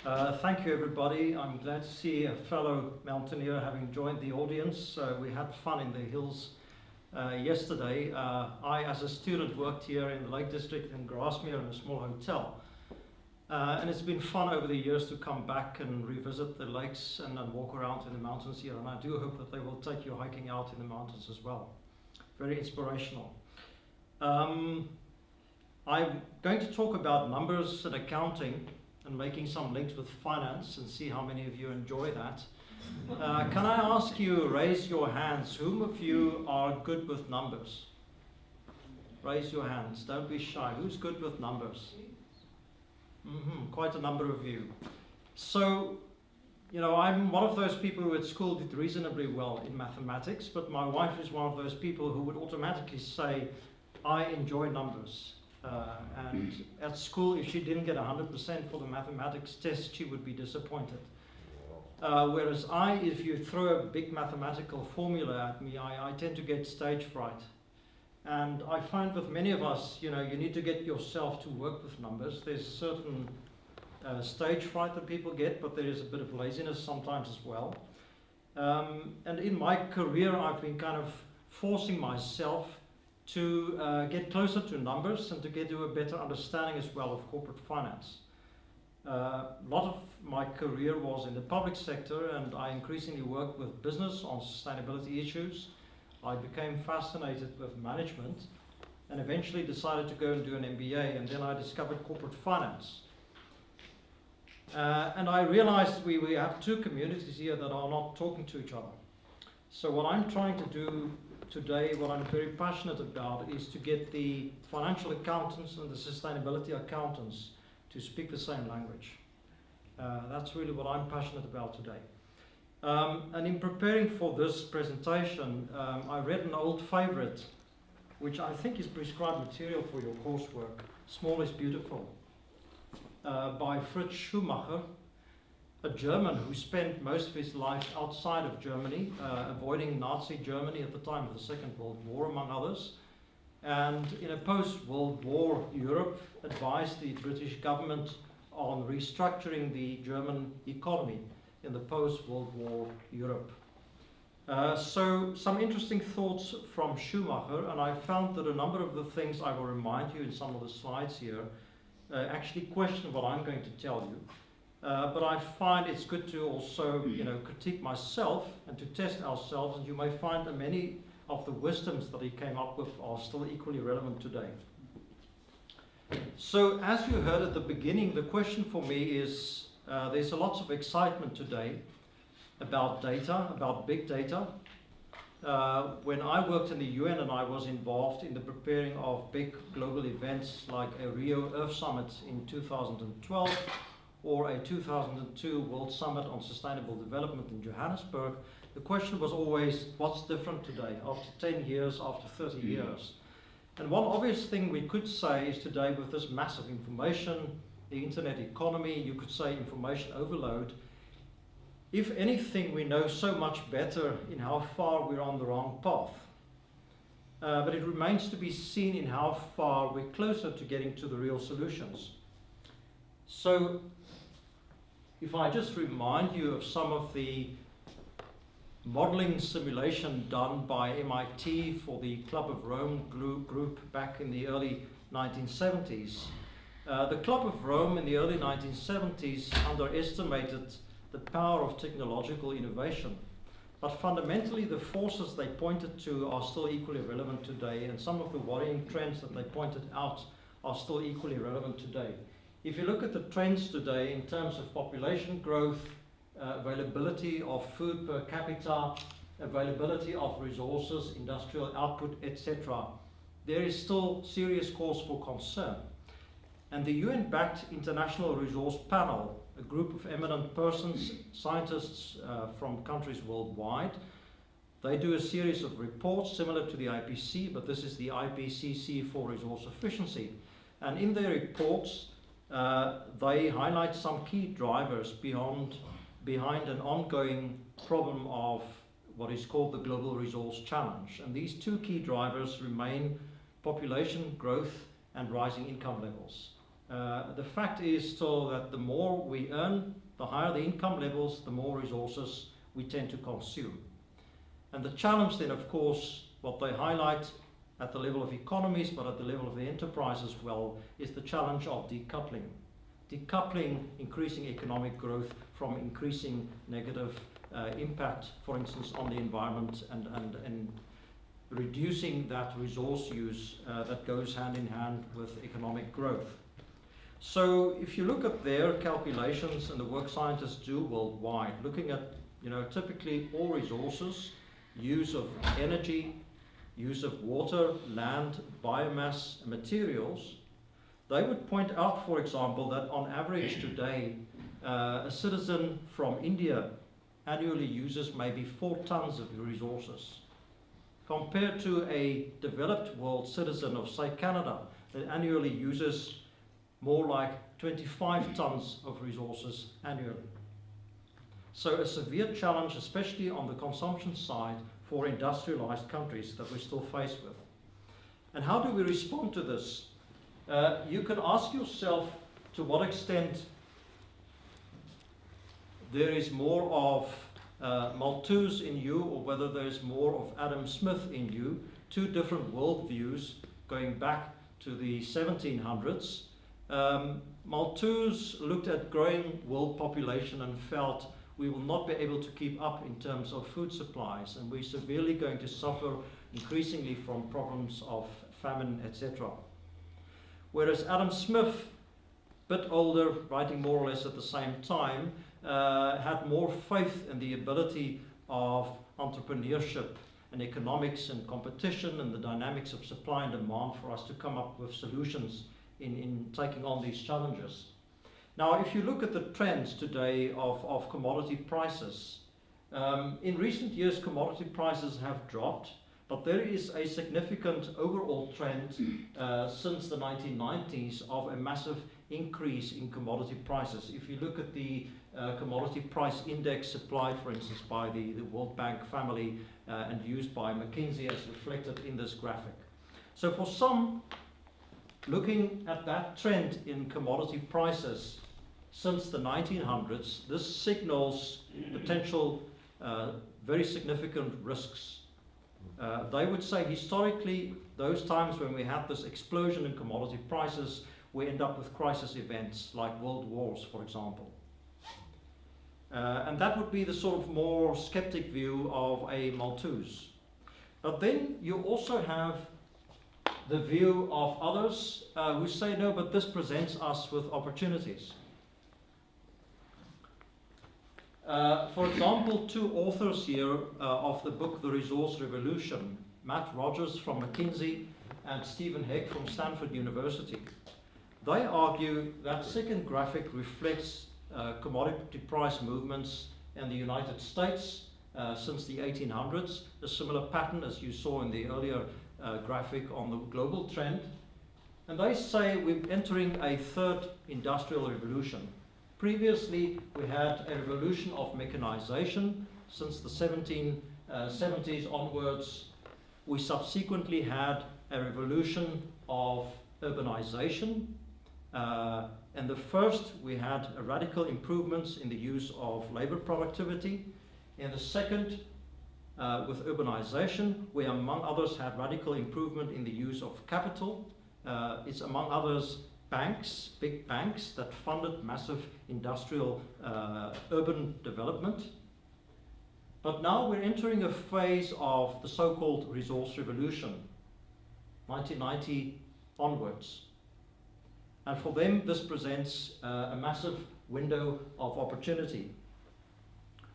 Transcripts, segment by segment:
Thank you, everybody. I'm glad to see a fellow mountaineer having joined the audience. We had fun in the hills yesterday. I, as a student, worked here in the Lake District in Grasmere in a small hotel. And it's been fun over the years to come back and revisit the lakes and walk around in the mountains here. And I do hope that they will take you hiking out in the mountains as well. Very inspirational. I'm going to talk about numbers and accounting and making some links with finance and see how many of you enjoy that. Can I ask you, raise your hands, whom of you are good with numbers? Raise your hands, don't be shy. Who's good with numbers? Quite a number of you. So, you know, I'm one of those people who at school did reasonably well in mathematics, but my wife is one of those people who would automatically say, I enjoy numbers. And at school, if she didn't get 100% for the mathematics test, she would be disappointed. Whereas if you throw a big mathematical formula at me, I tend to get stage fright. And I find with many of us, you know, you need to get yourself to work with numbers. There's a certain stage fright that people get, but there is a bit of laziness sometimes as well. And in my career, I've been kind of forcing myself to get closer to numbers and to get to a better understanding as well of corporate finance. A lot of my career was in the public sector, and I increasingly worked with business on sustainability issues. I became fascinated with management and eventually decided to go and do an MBA, and then I discovered corporate finance. And I realized we have two communities here that are not talking to each other. So what I'm trying to do today, what I'm very passionate about, is to get the financial accountants and the sustainability accountants to speak the same language. That's really what I'm passionate about today. And in preparing for this presentation, I read an old favorite, which I think is prescribed material for your coursework, Small is Beautiful, by Fritz Schumacher, a German who spent most of his life outside of Germany, avoiding Nazi Germany at the time of the Second World War, among others. And in a post-World War Europe, advised the British government on restructuring the German economy in the post-World War Europe. So some interesting thoughts from Schumacher, and I found that a number of the things I will remind you in some of the slides here actually question what I'm going to tell you. But I find it's good to also, you know, critique myself and to test ourselves, and you may find that many of the wisdoms that he came up with are still equally relevant today. So as you heard at the beginning, the question for me is, there's a lot of excitement today about data, about big data. When I worked in the UN and I was involved in the preparing of big global events like a Rio Earth Summit in 2012, or a 2002 World Summit on Sustainable Development in Johannesburg, the question was always, what's different today, after 10 years, after 30 years? And one obvious thing we could say is today, with this massive information, the internet economy, you could say information overload, if anything, we know so much better in how far we're on the wrong path. But it remains to be seen in how far we're closer to getting to the real solutions. So, if I just remind you of some of the modeling simulation done by MIT for the Club of Rome group back in the early 1970s. The Club of Rome in the early 1970s underestimated the power of technological innovation. But fundamentally, the forces they pointed to are still equally relevant today, and some of the worrying trends that they pointed out are still equally relevant today. If you look at the trends today in terms of population growth, availability of food per capita, availability of resources, industrial output, etc., there is still serious cause for concern. And the UN-backed International Resource Panel, a group of eminent persons, scientists from countries worldwide, they do a series of reports similar to the IPC, but this is the IPCC for resource efficiency. And in their reports, they highlight some key drivers behind an ongoing problem of what is called the global resource challenge. And these two key drivers remain population growth and rising income levels. The fact is still that the more we earn, the higher the income levels, the more resources we tend to consume. And the challenge then, of course, what they highlight at the level of economies, but at the level of the enterprise as well, is the challenge of decoupling. Decoupling increasing economic growth from increasing negative impact, for instance, on the environment, and reducing that resource use that goes hand in hand with economic growth. So if you look at their calculations and the work scientists do worldwide, looking at typically all resources, use of energy, use of water, land, biomass, materials, they would point out, for example, that on average today, a citizen from India annually uses maybe 4 tons of resources, compared to a developed world citizen of, say, Canada, that annually uses more like 25 tons of resources annually. So a severe challenge, especially on the consumption side, for industrialized countries that we're still faced with. And how do we respond to this? You can ask yourself to what extent there is more of Malthus in you, or whether there's more of Adam Smith in you, 2 different worldviews going back to the 1700s. Malthus looked at growing world population and felt we will not be able to keep up in terms of food supplies, and we're severely going to suffer increasingly from problems of famine, etc. Whereas Adam Smith, a bit older, writing more or less at the same time, had more faith in the ability of entrepreneurship and economics and competition and the dynamics of supply and demand for us to come up with solutions in taking on these challenges. Now, if you look at the trends today of commodity prices, in recent years commodity prices have dropped, but there is a significant overall trend since the 1990s of a massive increase in commodity prices. If you look at the commodity price index supplied, for instance, by the World Bank family and used by McKinsey as reflected in this graphic. So for some, looking at that trend in commodity prices since the 1900s, this signals potential very significant risks. They would say historically, those times when we had this explosion in commodity prices, we end up with crisis events like world wars, for example. And that would be the sort of more skeptic view of a Malthus. But then you also have the view of others who say, no, but this presents us with opportunities. For example, 2 authors here of the book The Resource Revolution, Matt Rogers from McKinsey and Stephen Heck from Stanford University. They argue that second graphic reflects commodity price movements in the United States since the 1800s, a similar pattern as you saw in the earlier graphic on the global trend. And they say we're entering a 3rd industrial revolution. Previously, we had a revolution of mechanization since the 1770s onwards. We subsequently had a revolution of urbanization. In the first, we had radical improvements in the use of labor productivity. In the second, with urbanization, we among others had radical improvement in the use of capital. It's among others banks, big banks that funded massive industrial urban development. But now we're entering a phase of the so-called resource revolution, 1990 onwards. And for them, this presents a massive window of opportunity.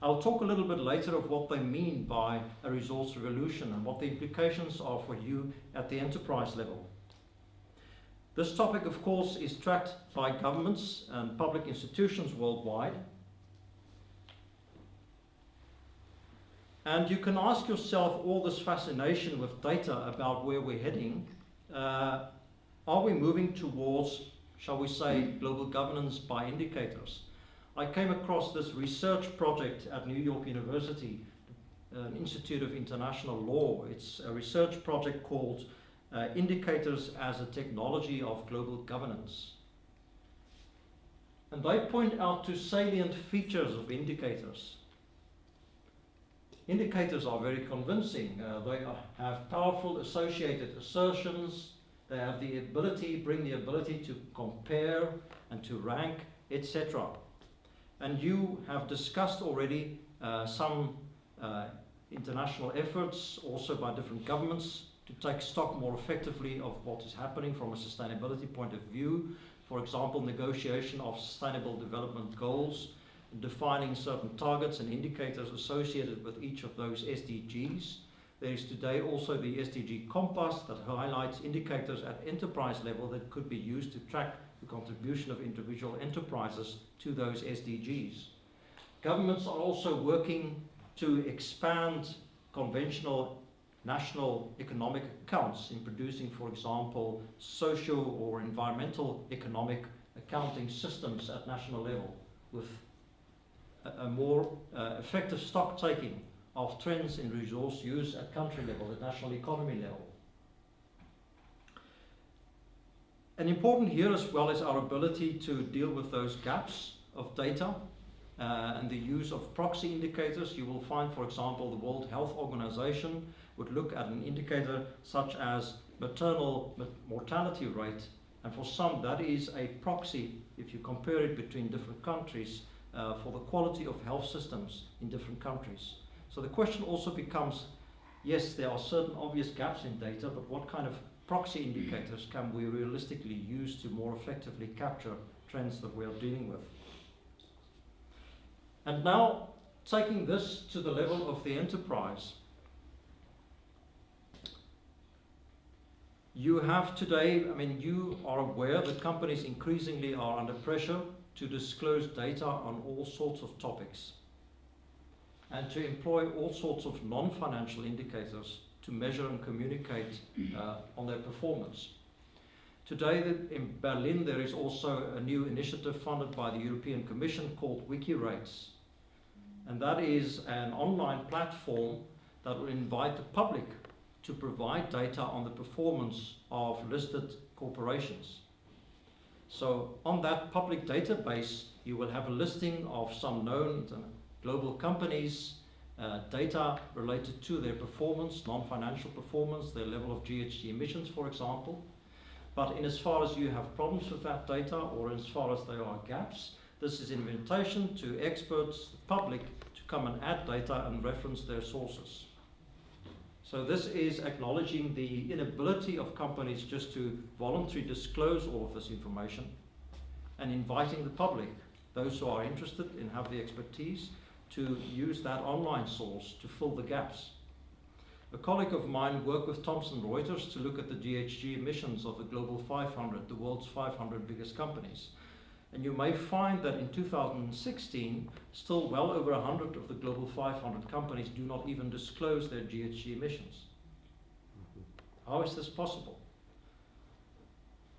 I'll talk a little bit later of what they mean by a resource revolution and what the implications are for you at the enterprise level. This topic, of course, is tracked by governments and public institutions worldwide. And you can ask yourself, all this fascination with data about where we're heading, are we moving towards, shall we say, global governance by indicators? I came across this research project at New York University, an Institute of International Law. It's a research project called Indicators as a Technology of Global Governance. And they point out two salient features of indicators. Indicators are very convincing. They have powerful associated assertions. They have the ability, bring the ability to compare and to rank, etc. And you have discussed already some international efforts, also by different governments, to take stock more effectively of what is happening from a sustainability point of view. For example, negotiation of sustainable development goals, defining certain targets and indicators associated with each of those SDGs. There is today also the SDG Compass that highlights indicators at enterprise level that could be used to track the contribution of individual enterprises to those SDGs. Governments are also working to expand conventional national economic accounts in producing, for example, social or environmental economic accounting systems at national level with a more effective stock taking of trends in resource use at country level, at national economy level. And important here as well is our ability to deal with those gaps of data and the use of proxy indicators. You will find, for example, the World Health Organization would look at an indicator such as maternal mortality rate, and for some that is a proxy, if you compare it between different countries, for the quality of health systems in different countries. So the question also becomes, yes, there are certain obvious gaps in data, but what kind of proxy indicators can we realistically use to more effectively capture trends that we are dealing with? And now, taking this to the level of the enterprise, you have today, you are aware that companies increasingly are under pressure to disclose data on all sorts of topics and to employ all sorts of non-financial indicators to measure and communicate on their performance. Today in Berlin there is also a new initiative funded by the European Commission called WikiRates, and that is an online platform that will invite the public to provide data on the performance of listed corporations. So on that public database you will have a listing of some known global companies, data related to their performance, non-financial performance, their level of GHG emissions, for example. But in as far as you have problems with that data, or as far as there are gaps, this is an invitation to experts, the public, to come and add data and reference their sources. So this is acknowledging the inability of companies just to voluntarily disclose all of this information, and inviting the public, those who are interested and have the expertise, to use that online source to fill the gaps. A colleague of mine worked with Thomson Reuters to look at the GHG emissions of the global 500, the world's 500 biggest companies. And you may find that in 2016, still well over 100 of the global 500 companies do not even disclose their GHG emissions. How is this possible?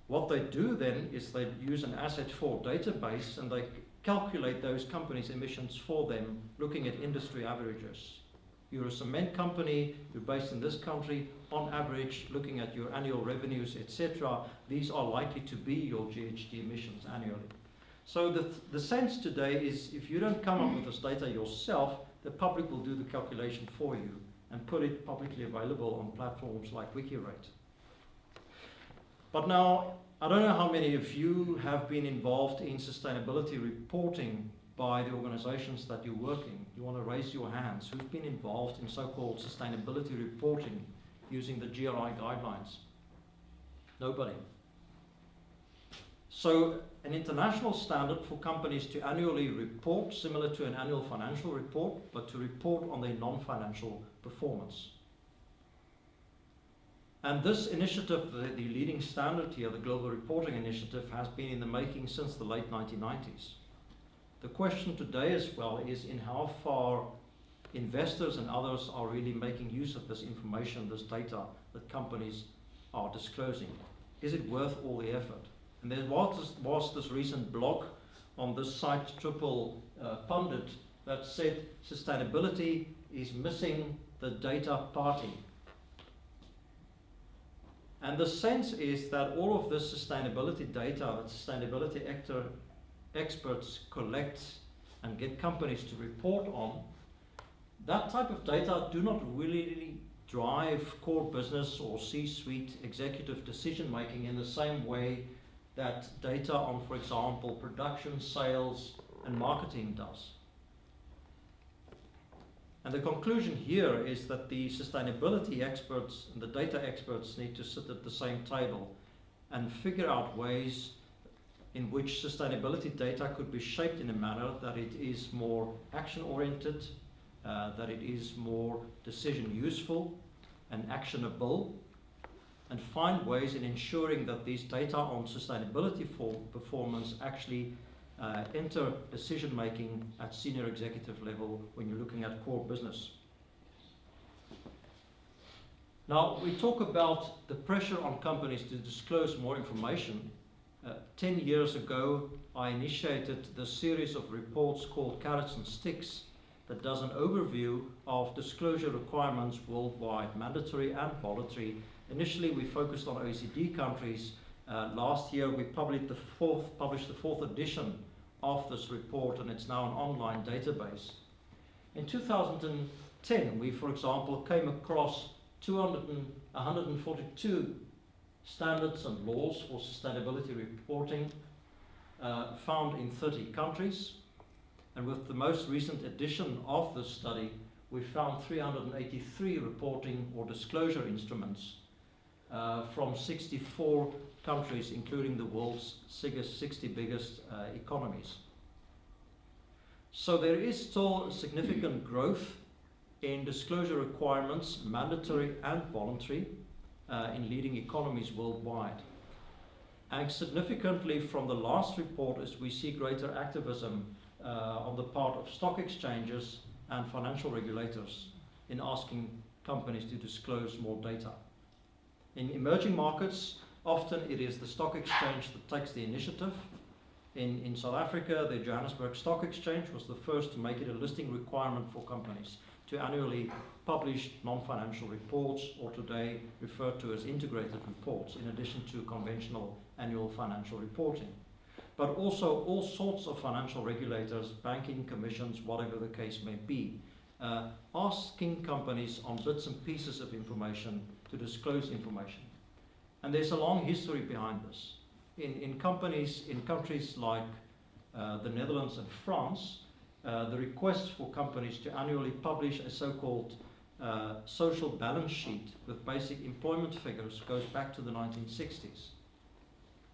What they do then is they use an Asset4 database and they calculate those companies' emissions for them, looking at industry averages. You're a cement company, you're based in this country, on average, looking at your annual revenues, etc., these are likely to be your GHG emissions annually. So the sense today is, if you don't come up with this data yourself, the public will do the calculation for you and put it publicly available on platforms like WikiRate. But now, I don't know how many of you have been involved in sustainability reporting by the organizations that you're working. You want to raise your hands. Who's been involved in so-called sustainability reporting using the GRI guidelines? Nobody. So an international standard for companies to annually report, similar to an annual financial report, but to report on their non-financial performance. And this initiative, the leading standard here, the Global Reporting Initiative, has been in the making since the late 1990s. The question today as well is in how far investors and others are really making use of this information, this data that companies are disclosing. Is it worth all the effort? And there was this recent blog on this site, Triple Pundit, that said sustainability is missing the data party. And the sense is that all of this sustainability data that sustainability experts collect and get companies to report on, that type of data do not really drive core business or C-suite executive decision making in the same way that data on, for example, production, sales, and marketing does. And the conclusion here is that the sustainability experts and the data experts need to sit at the same table and figure out ways in which sustainability data could be shaped in a manner that it is more action-oriented, that it is more decision useful and actionable, and find ways in ensuring that these data on sustainability performance actually enter decision making at senior executive level when you're looking at core business. Now, we talk about the pressure on companies to disclose more information. 10 years ago, I initiated the series of reports called Carrots and Sticks that does an overview of disclosure requirements worldwide, mandatory and voluntary. Initially, we focused on OECD countries. Last year, we published the fourth edition of this report, and it's now an online database. In 2010, we, for example, came across 142 standards and laws for sustainability reporting found in 30 countries. And with the most recent edition of this study, we found 383 reporting or disclosure instruments from 64 countries, including the world's 60 biggest economies. So there is still significant growth in disclosure requirements, mandatory and voluntary, in leading economies worldwide. And significantly from the last report is we see greater activism on the part of stock exchanges and financial regulators in asking companies to disclose more data. In emerging markets, often it is the stock exchange that takes the initiative. In South Africa, the Johannesburg Stock Exchange was the first to make it a listing requirement for companies to annually publish non-financial reports, or today referred to as integrated reports, in addition to conventional annual financial reporting. But also all sorts of financial regulators, banking commissions, whatever the case may be, asking companies on bits and pieces of information to disclose information. And there's a long history behind this. In countries like the Netherlands and France, the request for companies to annually publish a so-called social balance sheet with basic employment figures goes back to the 1960s.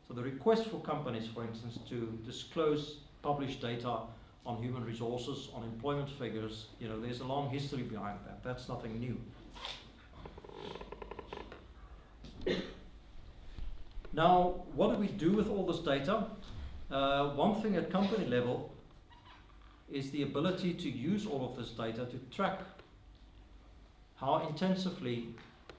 So the request for companies, for instance, to disclose, publish data on human resources, on employment figures, there's a long history behind that. That's nothing new. Now, what do we do with all this data? One thing at company level is the ability to use all of this data to track how intensively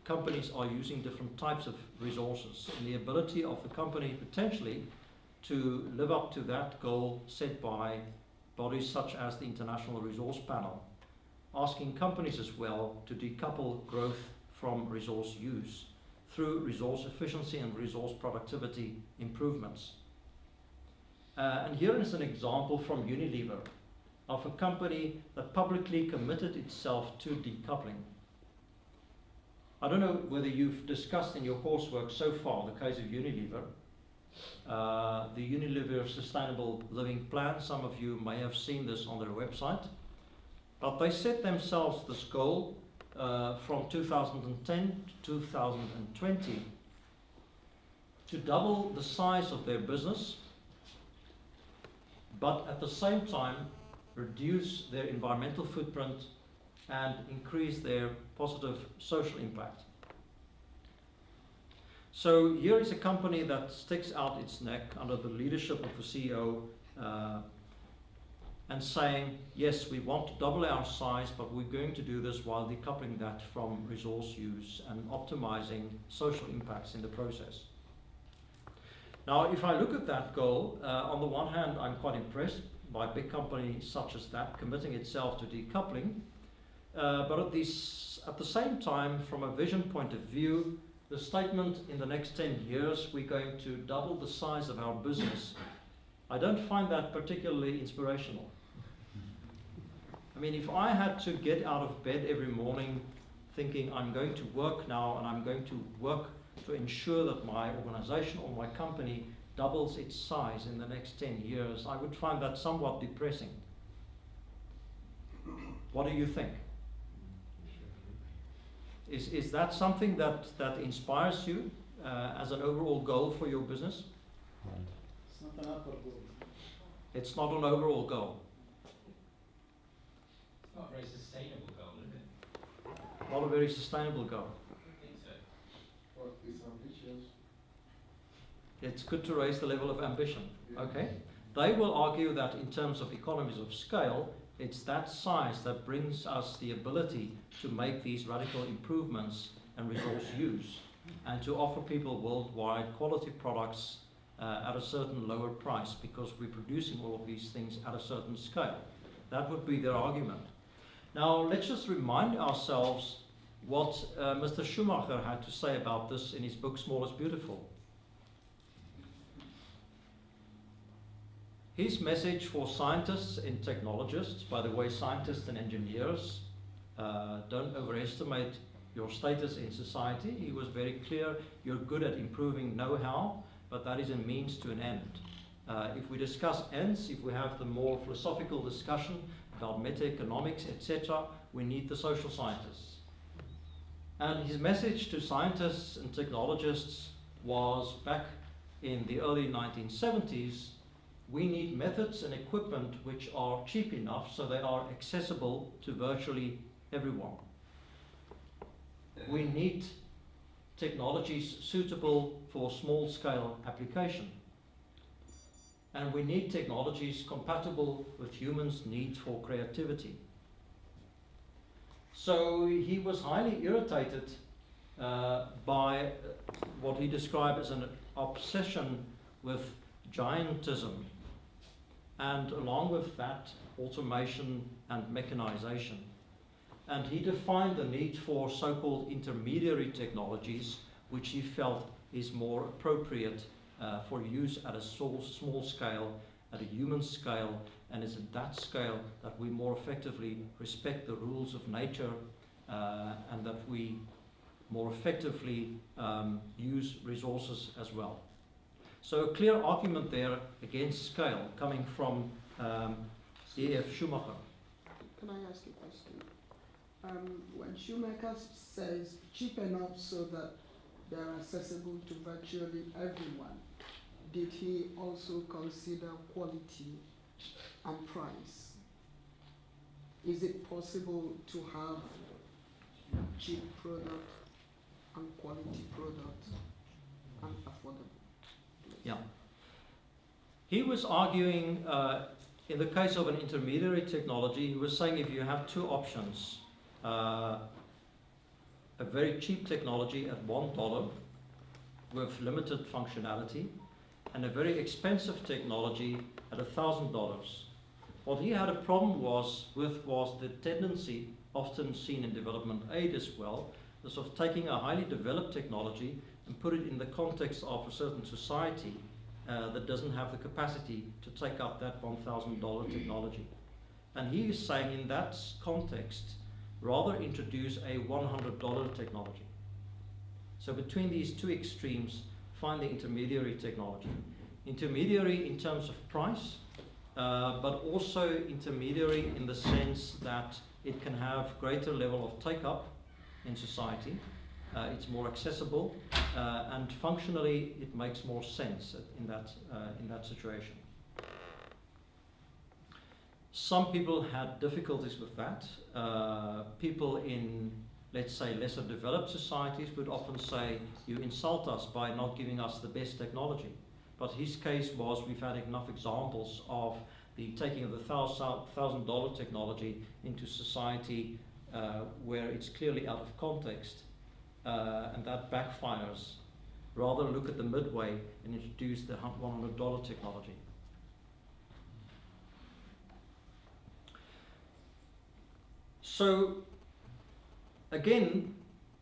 companies are using different types of resources, and the ability of the company potentially to live up to that goal set by bodies such as the International Resource Panel, asking companies as well to decouple growth from resource use through resource efficiency and resource productivity improvements. And here is an example from Unilever of a company that publicly committed itself to decoupling. I don't know whether you've discussed in your coursework so far the case of Unilever, the Unilever Sustainable Living Plan. Some of you may have seen this on their website, but they set themselves this goal from 2010 to 2020 to double the size of their business, but at the same time reduce their environmental footprint and increase their positive social impact. So here is a company that sticks out its neck under the leadership of the CEO and saying, yes, we want to double our size, but we're going to do this while decoupling that from resource use and optimizing social impacts in the process. Now, if I look at that goal, on the one hand, I'm quite impressed by a big company such as that committing itself to decoupling. But at the same time, from a vision point of view, the statement in the next 10 years, we're going to double the size of our business. I don't find that particularly inspirational. I mean, if I had to get out of bed every morning thinking I'm going to work now and I'm going to work to ensure that my organization or my company doubles its size in the next 10 years, I would find that somewhat depressing. What do you think? Is that something that inspires you as an overall goal for your business? It's not an upper goal. It's not an overall goal. It's not a very sustainable goal, is it? Not a very sustainable goal. I think so. Well, it's ambitious. It's good to raise the level of ambition. Yeah. Okay. They will argue that in terms of economies of scale, it's that size that brings us the ability to make these radical improvements in resource use and to offer people worldwide quality products at a certain lower price because we're producing all of these things at a certain scale. That would be their argument. Now, let's just remind ourselves what Mr. Schumacher had to say about this in his book, Small is Beautiful. His message for scientists and technologists, by the way, scientists and engineers, don't overestimate your status in society. He was very clear, you're good at improving know-how, but that is a means to an end. If we discuss ends, if we have the more philosophical discussion about meta-economics, etc., we need the social scientists. And his message to scientists and technologists was, back in the early 1970s, we need methods and equipment which are cheap enough so they are accessible to virtually everyone. We need technologies suitable for small-scale application. And we need technologies compatible with humans' need for creativity. So he was highly irritated by what he described as an obsession with giantism, and along with that, automation and mechanization. And he defined the need for so-called intermediary technologies, which he felt is more appropriate for use at a small scale, at a human scale, and it's at that scale that we more effectively respect the rules of nature and that we more effectively use resources as well. So a clear argument there against scale coming from E.F. Schumacher. Can I ask a question? When Schumacher says cheap enough so that they're accessible to virtually everyone, did he also consider quality and price? Is it possible to have cheap product and quality product and affordable? Yeah. He was arguing, in the case of an intermediary technology, he was saying if you have two options, a very cheap technology at $1 with limited functionality, and a very expensive technology at $1,000. What he had a problem was the tendency, often seen in development aid as well, is of taking a highly developed technology and put it in the context of a certain society that doesn't have the capacity to take up that $1,000 technology. And he is saying in that context, rather introduce a $100 technology. So between these two extremes, find the intermediary technology. Intermediary in terms of price, but also intermediary in the sense that it can have greater level of take-up in society. It's more accessible, and functionally it makes more sense in that situation. Some people had difficulties with that. People in, let's say, lesser developed societies would often say, you insult us by not giving us the best technology. But his case was, we've had enough examples of the taking of the $1,000 technology into society where it's clearly out of context, and that backfires. Rather look at the midway and introduce the $100 technology. So again,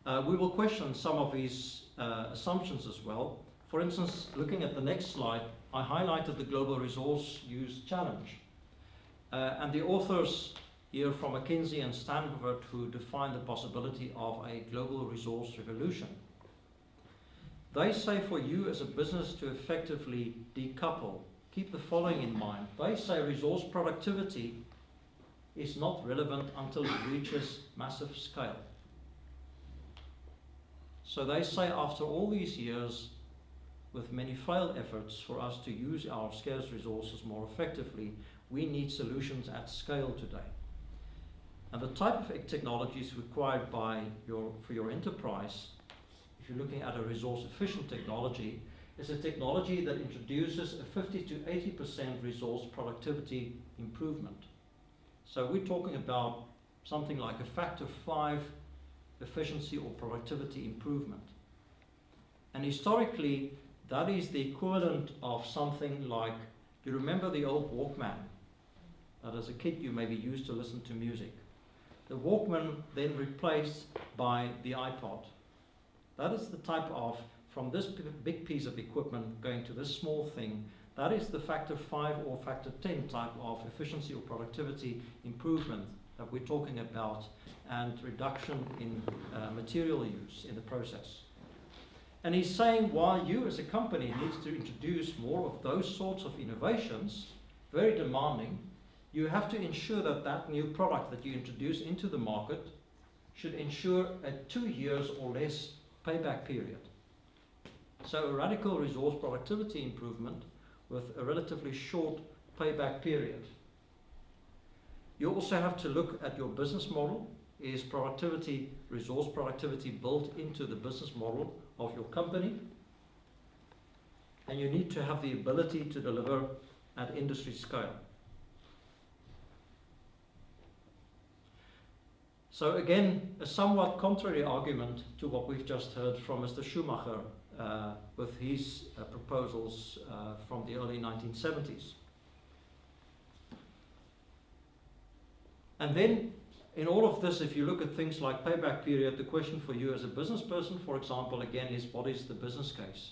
we will question some of his assumptions as well. For instance, looking at the next slide, I highlighted the global resource use challenge. And the authors here from McKinsey and Stanford who define the possibility of a global resource revolution. They say for you as a business to effectively decouple, keep the following in mind. They say resource productivity is not relevant until it reaches massive scale. So they say after all these years, with many failed efforts for us to use our scarce resources more effectively, we need solutions at scale today. And the type of technologies required for your enterprise, if you're looking at a resource efficient technology, is a technology that introduces a 50 to 80% resource productivity improvement. So we're talking about something like a factor 5 efficiency or productivity improvement. And historically, that is the equivalent of something like, do you remember the old Walkman that as a kid you maybe used to listen to music? The Walkman then replaced by the iPod. That is the type of, from this big piece of equipment going to this small thing, that is the factor 5 or factor 10 type of efficiency or productivity improvement that we're talking about, and reduction in material use in the process. And he's saying while you as a company needs to introduce more of those sorts of innovations, very demanding, you have to ensure that that new product that you introduce into the market should ensure a 2 years or less payback period. So a radical resource productivity improvement with a relatively short payback period. You also have to look at your business model. Is productivity, resource productivity built into the business model of your company? And you need to have the ability to deliver at industry scale. So again, a somewhat contrary argument to what we've just heard from Mr. Schumacher with his proposals from the early 1970s. And then in all of this, if you look at things like payback period, the question for you as a business person, for example, again, is what is the business case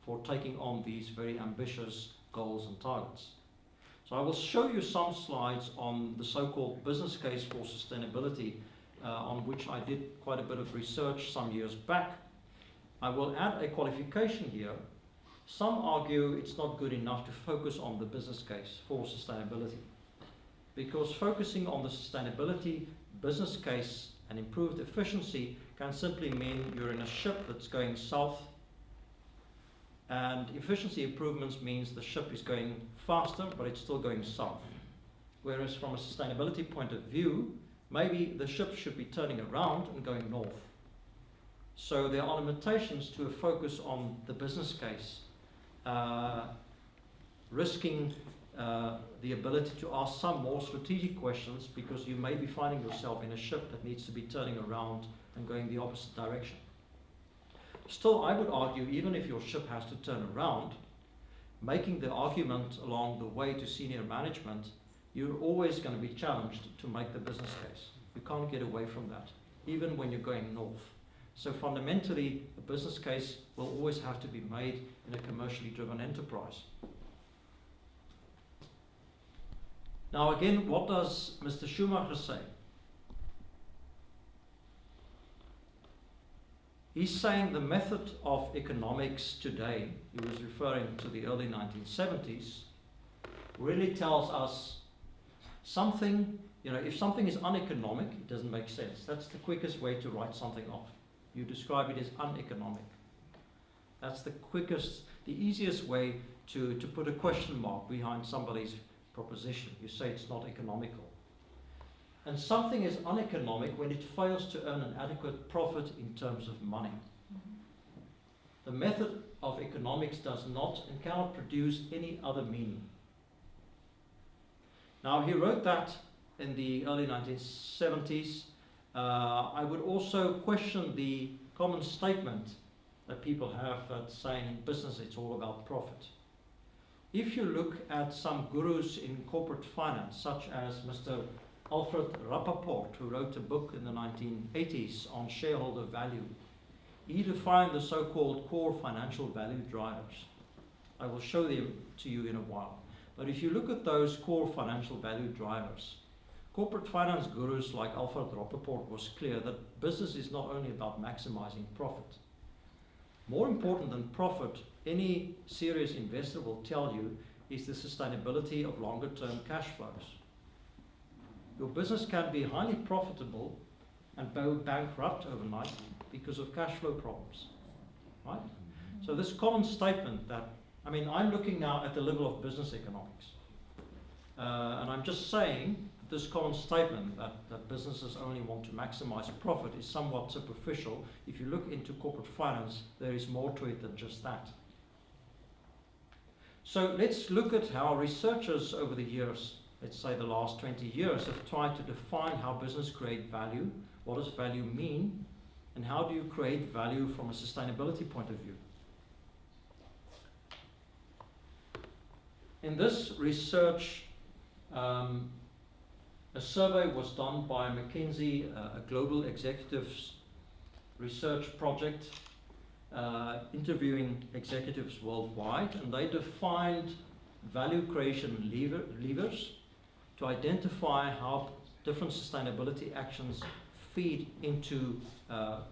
for taking on these very ambitious goals and targets? So I will show you some slides on the so-called business case for sustainability, on which I did quite a bit of research some years back. I will add a qualification here. Some argue it's not good enough to focus on the business case for sustainability, because focusing on the sustainability business case and improved efficiency can simply mean you're in a ship that's going south, and efficiency improvements means the ship is going faster, but it's still going south. Whereas from a sustainability point of view, maybe the ship should be turning around and going north. So there are limitations to a focus on the business case, risking the ability to ask some more strategic questions, because you may be finding yourself in a ship that needs to be turning around and going the opposite direction. Still, I would argue, even if your ship has to turn around, making the argument along the way to senior management, you're always going to be challenged to make the business case. You can't get away from that, even when you're going north. So fundamentally, a business case will always have to be made in a commercially driven enterprise. Now again, what does Mr. Schumacher say? He's saying the method of economics today, he was referring to the early 1970s, really tells us something, if something is uneconomic, it doesn't make sense. That's the quickest way to write something off. You describe it as uneconomic. That's the quickest, the easiest way to put a question mark behind somebody's proposition. You say it's not economical. And something is uneconomic when it fails to earn an adequate profit in terms of money. The method of economics does not and cannot produce any other meaning. Now, he wrote that in the early 1970s. I would also question the common statement that people have that saying in business it's all about profit. If you look at some gurus in corporate finance, such as Mr. Alfred Rappaport, who wrote a book in the 1980s on shareholder value, he defined the so-called core financial value drivers. I will show them to you in a while. But if you look at those core financial value drivers, corporate finance gurus like Alfred Rappaport was clear that business is not only about maximizing profit. More important than profit, any serious investor will tell you, is the sustainability of longer term cash flows. Your business can be highly profitable and go bankrupt overnight because of cash flow problems, right? So this common statement that, I mean, I'm looking now at the level of business economics, and I'm just saying this common statement that businesses only want to maximize profit is somewhat superficial. If you look into corporate finance, there is more to it than just that. So let's look at how researchers over the years, let's say the last 20 years, have tried to define how business create value, what does value mean, and how do you create value from a sustainability point of view. In this research, a survey was done by McKinsey, a global executives research project, interviewing executives worldwide, and they defined value creation levers to identify how different sustainability actions feed into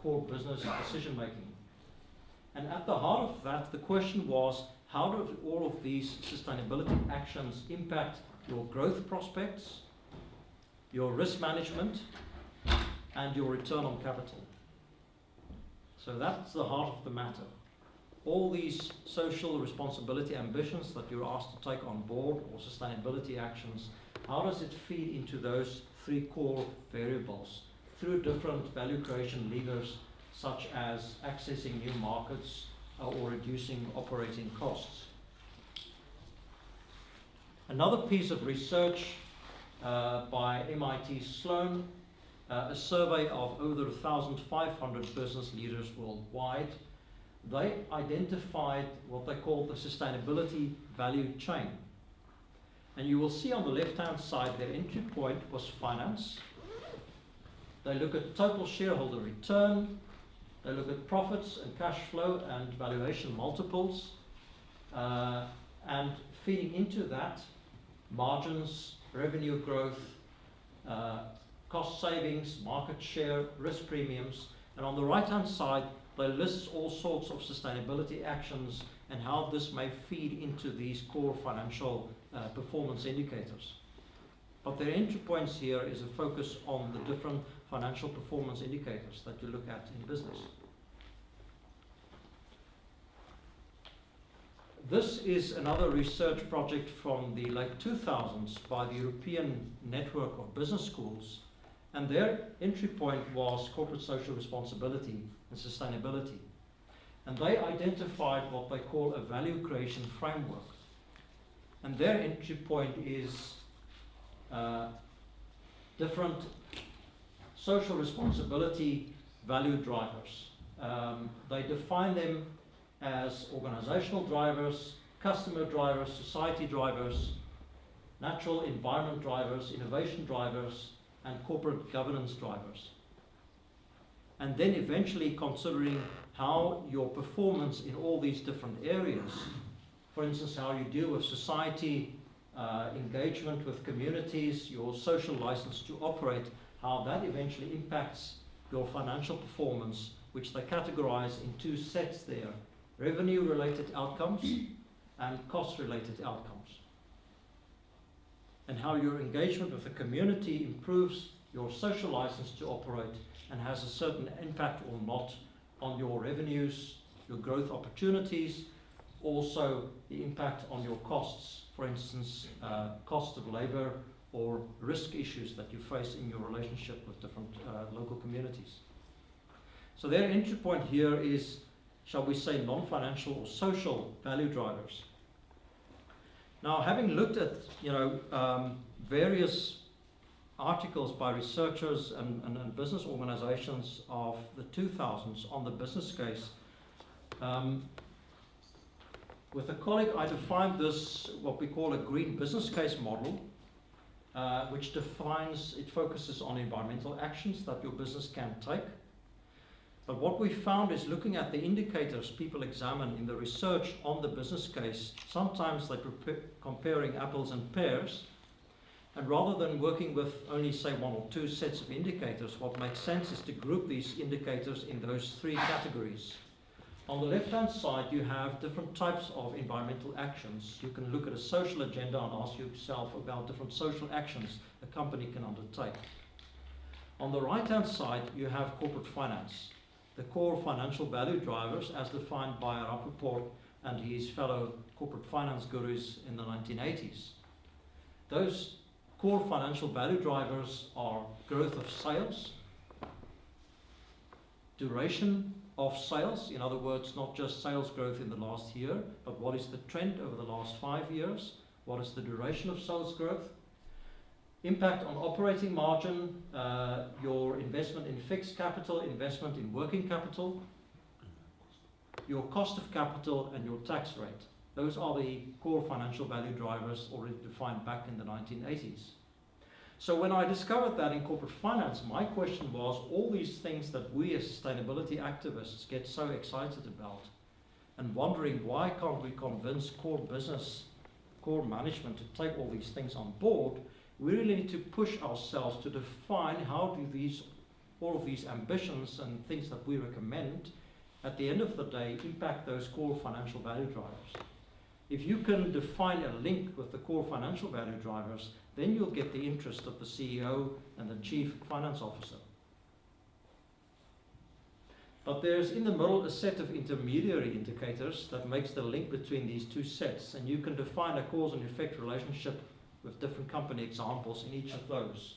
core business decision making. And at the heart of that, the question was, how do all of these sustainability actions impact your growth prospects, your risk management, and your return on capital? So that's the heart of the matter. All these social responsibility ambitions that you're asked to take on board, or sustainability actions, how does it feed into those three core variables through different value creation levers, such as accessing new markets or reducing operating costs? Another piece of research by MIT Sloan, a survey of over 1,500 business leaders worldwide. They identified what they call the sustainability value chain. And you will see on the left-hand side, their entry point was finance. They look at total shareholder return. They look at profits and cash flow and valuation multiples. And feeding into that, margins, revenue growth, cost savings, market share, risk premiums. And on the right-hand side, they list all sorts of sustainability actions and how this may feed into these core financial performance indicators. But their entry points here is a focus on the different financial performance indicators that you look at in business. This is another research project from the late 2000s by the European Network of Business Schools, and their entry point was corporate social responsibility and sustainability. And they identified what they call a value creation framework. And their entry point is different social responsibility value drivers. They define them as organizational drivers, customer drivers, society drivers, natural environment drivers, innovation drivers, and corporate governance drivers. And then eventually considering how your performance in all these different areas, for instance, how you deal with society, engagement with communities, your social license to operate, how that eventually impacts your financial performance, which they categorize in two sets there: revenue-related outcomes and cost-related outcomes. And how your engagement with the community improves your social license to operate and has a certain impact or not on your revenues, your growth opportunities, also the impact on your costs, for instance, cost of labor or risk issues that you face in your relationship with different local communities. So their entry point here is, shall we say, non-financial or social value drivers. Now, having looked at various articles by researchers and business organizations of the 2000s on the business case, with a colleague I defined this, what we call a green business case model, which focuses on environmental actions that your business can take. But what we found is looking at the indicators people examine in the research on the business case, sometimes they're comparing apples and pears, and rather than working with only say one or two sets of indicators, what makes sense is to group these indicators in those three categories. On the left-hand side, you have different types of environmental actions. You can look at a social agenda and ask yourself about different social actions a company can undertake. On the right-hand side, you have corporate finance, the core financial value drivers as defined by Rappaport and his fellow corporate finance gurus in the 1980s. Those core financial value drivers are growth of sales, duration of sales, in other words, not just sales growth in the last year, but what is the trend over the last 5 years, what is the duration of sales growth, impact on operating margin, your investment in fixed capital, investment in working capital, your cost of capital, and your tax rate. Those are the core financial value drivers already defined back in the 1980s. So when I discovered that in corporate finance, my question was, all these things that we as sustainability activists get so excited about, and wondering why can't we convince core business, core management to take all these things on board, we really need to push ourselves to define how do all of these ambitions and things that we recommend, at the end of the day, impact those core financial value drivers. If you can define a link with the core financial value drivers, then you'll get the interest of the CEO and the chief finance officer. But there's in the middle a set of intermediary indicators that makes the link between these two sets, and you can define a cause and effect relationship with different company examples in each of those.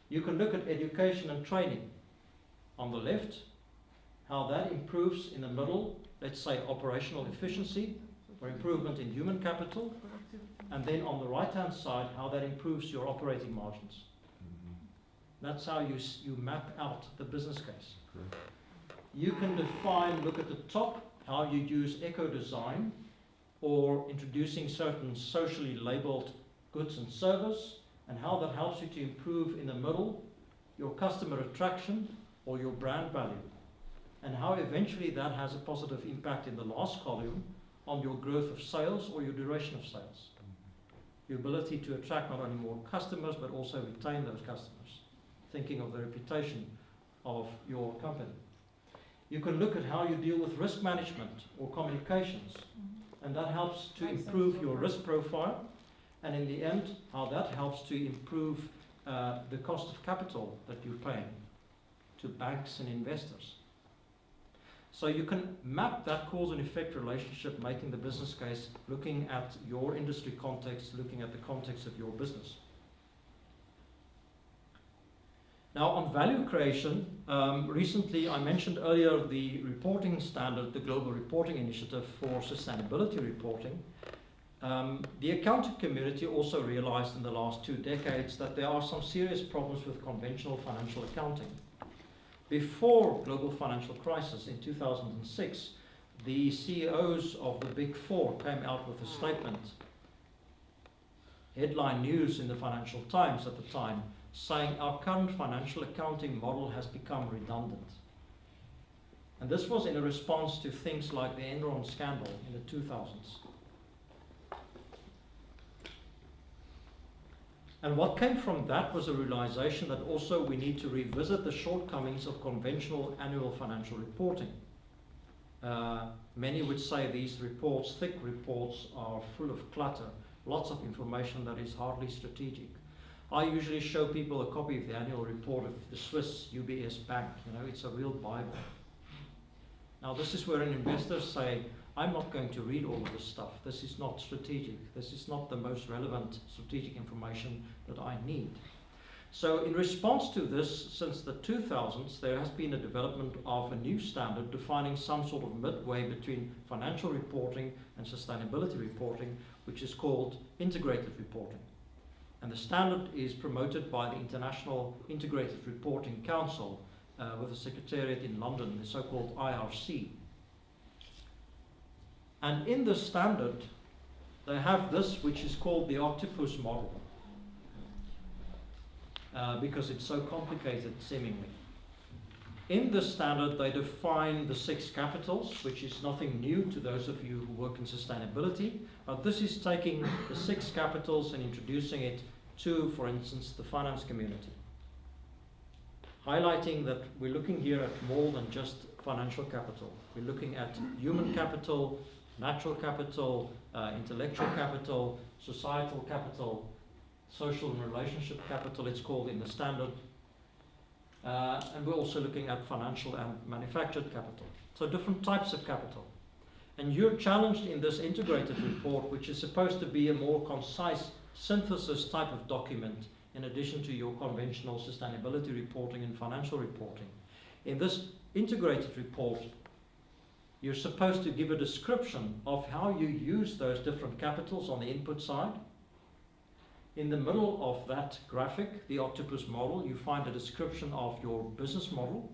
You can look at education and training. On the left, how that improves in the middle, let's say operational efficiency or improvement in human capital, and then on the right-hand side, how that improves your operating margins. That's how you map out the business case. You can define, look at the top, how you use eco-design or introducing certain socially labeled goods and service, and how that helps you to improve in the middle your customer attraction or your brand value, and how eventually that has a positive impact in the last column on your growth of sales or your duration of sales. Your ability to attract not only more customers but also retain those customers, thinking of the reputation of your company. You can look at how you deal with risk management or communications, and that helps to improve your risk profile, and in the end, how that helps to improve the cost of capital that you're paying to banks and investors. So you can map that cause and effect relationship, making the business case, looking at your industry context, looking at the context of your business. Now on value creation, recently I mentioned earlier the reporting standard, the Global Reporting Initiative for Sustainability Reporting. The accounting community also realized in the last 2 decades that there are some serious problems with conventional financial accounting. Before global financial crisis in 2006, the CEOs of the Big Four came out with a statement, headline news in the Financial Times at the time, saying our current financial accounting model has become redundant. And this was in a response to things like the Enron scandal in the 2000s. And what came from that was a realization that also we need to revisit the shortcomings of conventional annual financial reporting. Many would say these reports, thick reports, are full of clutter, lots of information that is hardly strategic. I usually show people a copy of the annual report of the Swiss UBS Bank. You know, it's a real Bible. Now this is where an investor say, I'm not going to read all of this stuff. This is not strategic. This is not the most relevant strategic information that I need. So in response to this, since the 2000s, there has been a development of a new standard defining some sort of midway between financial reporting and sustainability reporting, which is called integrated reporting. And the standard is promoted by the International Integrated Reporting Council with a secretariat in London, the so-called IRC. And in the standard, they have this, which is called the octopus model, because it's so complicated, seemingly. In the standard, they define the 6 capitals, which is nothing new to those of you who work in sustainability, but this is taking the 6 capitals and introducing it to, for instance, the finance community. Highlighting that we're looking here at more than just financial capital. We're looking at human capital, natural capital, intellectual capital, societal capital, social and relationship capital, it's called in the standard. And we're also looking at financial and manufactured capital. So different types of capital. And you're challenged in this integrated report, which is supposed to be a more concise synthesis type of document, in addition to your conventional sustainability reporting and financial reporting. In this integrated report, you're supposed to give a description of how you use those different capitals on the input side. In the middle of that graphic, the octopus model, you find a description of your business model.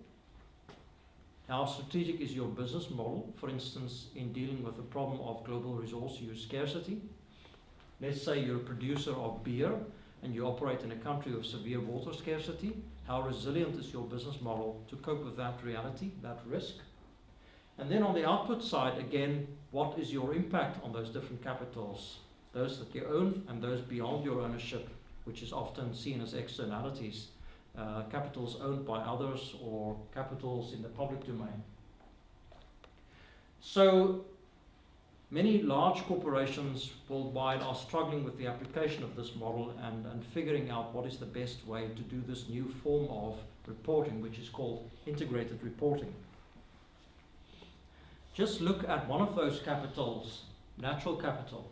How strategic is your business model, for instance, in dealing with the problem of global resource use scarcity? Let's say you're a producer of beer and you operate in a country of severe water scarcity. How resilient is your business model to cope with that reality, that risk? And then on the output side, again, what is your impact on those different capitals? Those that you own and those beyond your ownership, which is often seen as externalities, capitals owned by others or capitals in the public domain. So many large corporations worldwide are struggling with the application of this model and figuring out what is the best way to do this new form of reporting, which is called integrated reporting. Just look at one of those capitals, natural capital.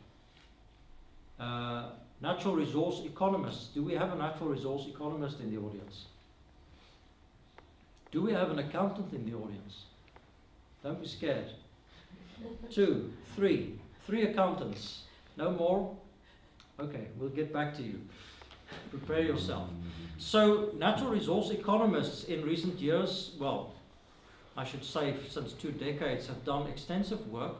Natural resource economists. Do we have a natural resource economist in the audience? Do we have an accountant in the audience? Don't be scared. 2, 3. 3 accountants. No more? Okay, we'll get back to you. Prepare yourself. So, natural resource economists in recent years, well, I should say since 2 decades, have done extensive work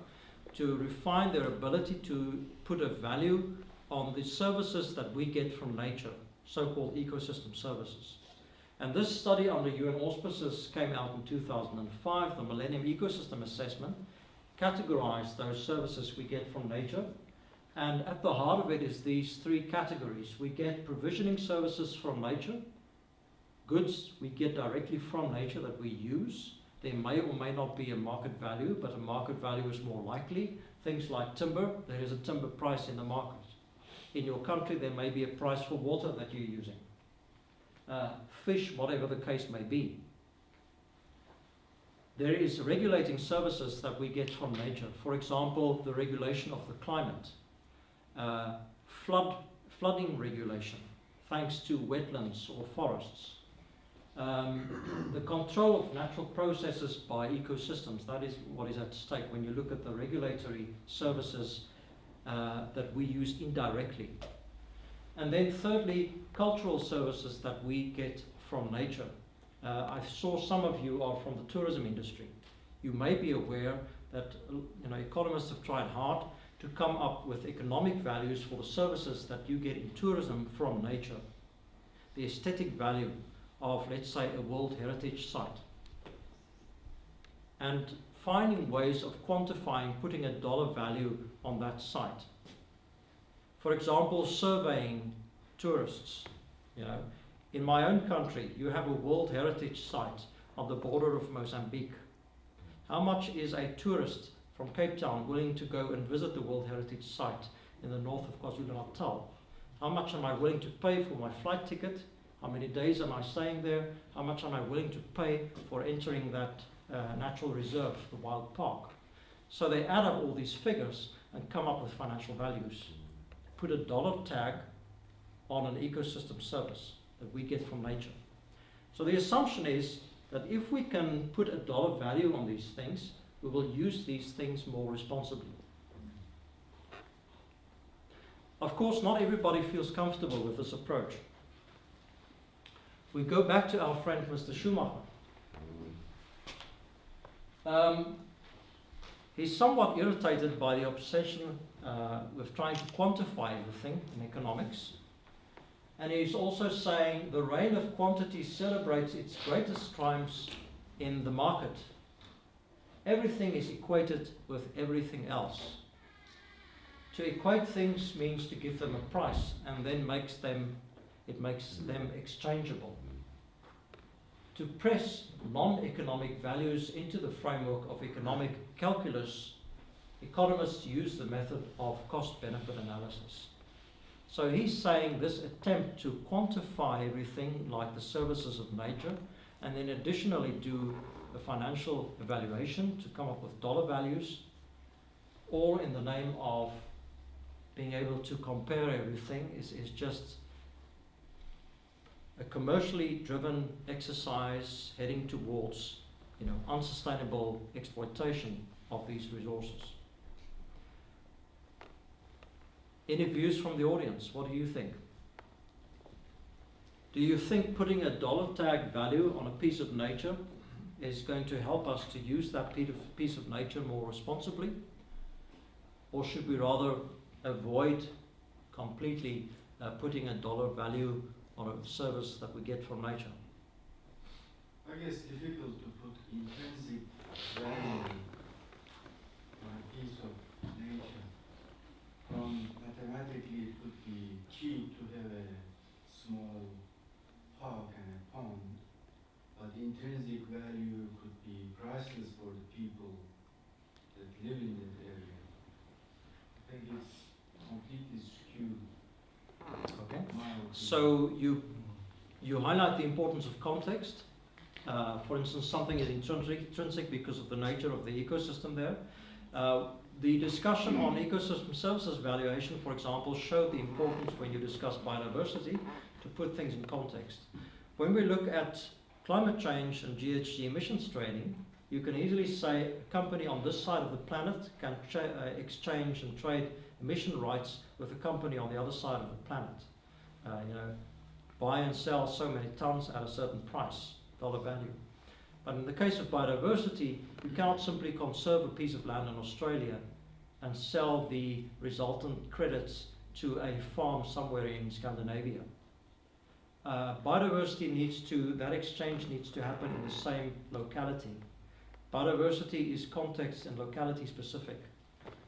to refine their ability to put a value on the services that we get from nature, so-called ecosystem services. And this study under UN auspices came out in 2005, the Millennium Ecosystem Assessment, categorized those services we get from nature. And at the heart of it is these 3 categories. We get provisioning services from nature, goods we get directly from nature that we use. There may or may not be a market value, but a market value is more likely. Things like timber, there is a timber price in the market. In your country, there may be a price for water that you're using. Fish, whatever the case may be. There is regulating services that we get from nature. For example, the regulation of the climate. Flooding regulation, thanks to wetlands or forests. The control of natural processes by ecosystems, that is what is at stake when you look at the regulatory services that we use indirectly. And then thirdly, cultural services that we get from nature. I saw some of you are from the tourism industry. You may be aware that economists have tried hard to come up with economic values for the services that you get in tourism from nature. The aesthetic value of, let's say, a World Heritage Site. And finding ways of quantifying, putting a dollar value on that site. For example, surveying tourists. In my own country, you have a World Heritage Site on the border of Mozambique. How much is a tourist from Cape Town willing to go and visit the World Heritage Site in the north of KwaZulu-Natal? How much am I willing to pay for my flight ticket? How many days am I staying there? How much am I willing to pay for entering that natural reserve, the wild park? So they add up all these figures and come up with financial values. Put a dollar tag on an ecosystem service that we get from nature. So the assumption is that if we can put a dollar value on these things, we will use these things more responsibly. Of course, not everybody feels comfortable with this approach. We go back to our friend Mr. Schumacher. He's somewhat irritated by the obsession with trying to quantify everything in economics. And he's also saying the reign of quantity celebrates its greatest triumphs in the market, everything is equated with everything else. To equate things means to give them a price, and then it makes them exchangeable. To press non-economic values into the framework of economic calculus, economists use the method of cost-benefit analysis. So he's saying this attempt to quantify everything like the services of nature, and then additionally do a financial evaluation to come up with dollar values, all in the name of being able to compare everything, is just a commercially driven exercise heading towards, unsustainable exploitation of these resources. Any views from the audience? What do you think? Do you think putting a dollar tag value on a piece of nature is going to help us to use that piece of nature more responsibly? Or should we rather avoid completely putting a dollar value on a service that we get from nature? I guess difficult to put intrinsic value on a piece of nature. Mathematically, it could be cheap to have a small park and a pond, but intrinsic value could be priceless for the people that live in that area. I think it's completely skewed. Okay. My opinion. So you highlight the importance of context. For instance, something is intrinsic because of the nature of the ecosystem there. The discussion on ecosystem services valuation, for example, showed the importance when you discuss biodiversity to put things in context. When we look at climate change and GHG emissions trading, you can easily say a company on this side of the planet can exchange and trade emission rights with a company on the other side of the planet. Buy and sell so many tons at a certain price, dollar value. But in the case of biodiversity, you cannot simply conserve a piece of land in Australia and sell the resultant credits to a farm somewhere in Scandinavia. Biodiversity that exchange needs to happen in the same locality. Biodiversity is context and locality specific.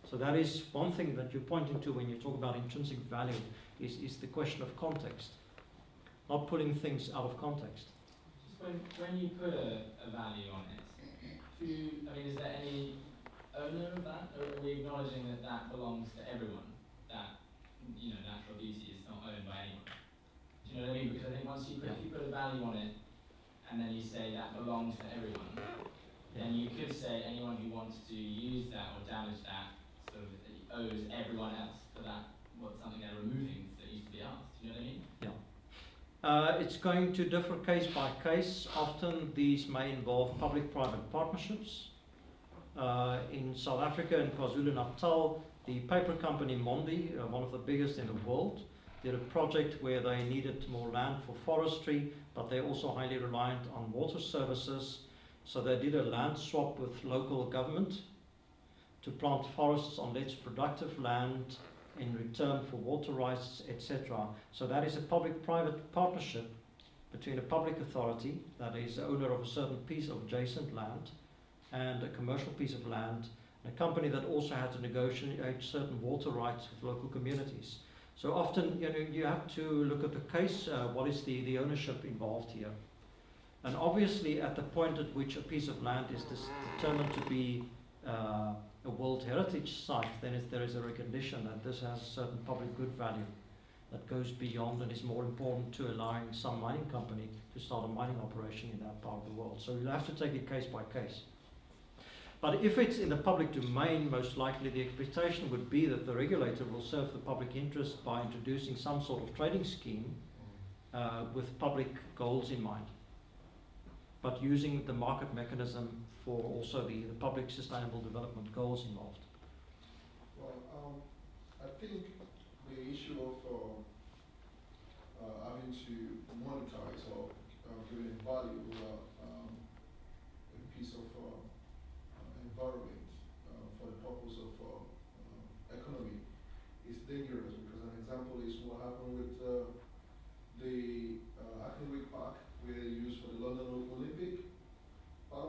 So that is one thing that you're pointing to when you talk about intrinsic value, is the question of context, not pulling things out of context. When you put a value on it, is there any owner of that, or are we acknowledging that belongs to everyone? That natural beauty is not owned by anyone. Do you know what I mean? Because I think if you put a value on it, and then you say that belongs to everyone, then you could say anyone who wants to use that or damage that sort of owes everyone else for that. Something they're removing that used to be ours. Do you know what I mean? It's going to differ case by case. Often these may involve public-private partnerships. In South Africa, in KwaZulu-Natal, the paper company Mondi, one of the biggest in the world, did a project where they needed more land for forestry, but they're also highly reliant on water services. So they did a land swap with local government to plant forests on less productive land in return for water rights, etc. So that is a public-private partnership between a public authority, that is the owner of a certain piece of adjacent land, and a commercial piece of land, and a company that also had to negotiate certain water rights with local communities. So often, you have to look at the case, what is the ownership involved here. And obviously at the point at which a piece of land is determined to be a World Heritage Site, then there is a recognition that this has a certain public good value that goes beyond and is more important to allowing some mining company to start a mining operation in that part of the world. So you'll have to take it case by case. But if it's in the public domain, most likely the expectation would be that the regulator will serve the public interest by introducing some sort of trading scheme with public goals in mind, but using the market mechanism for also the public sustainable development goals involved. Well, I think the issue of having to monetize or giving value a piece of environment for the purpose of economy is dangerous, because an example is what happened with the Akenwick Park, where they used for the London Olympic. Part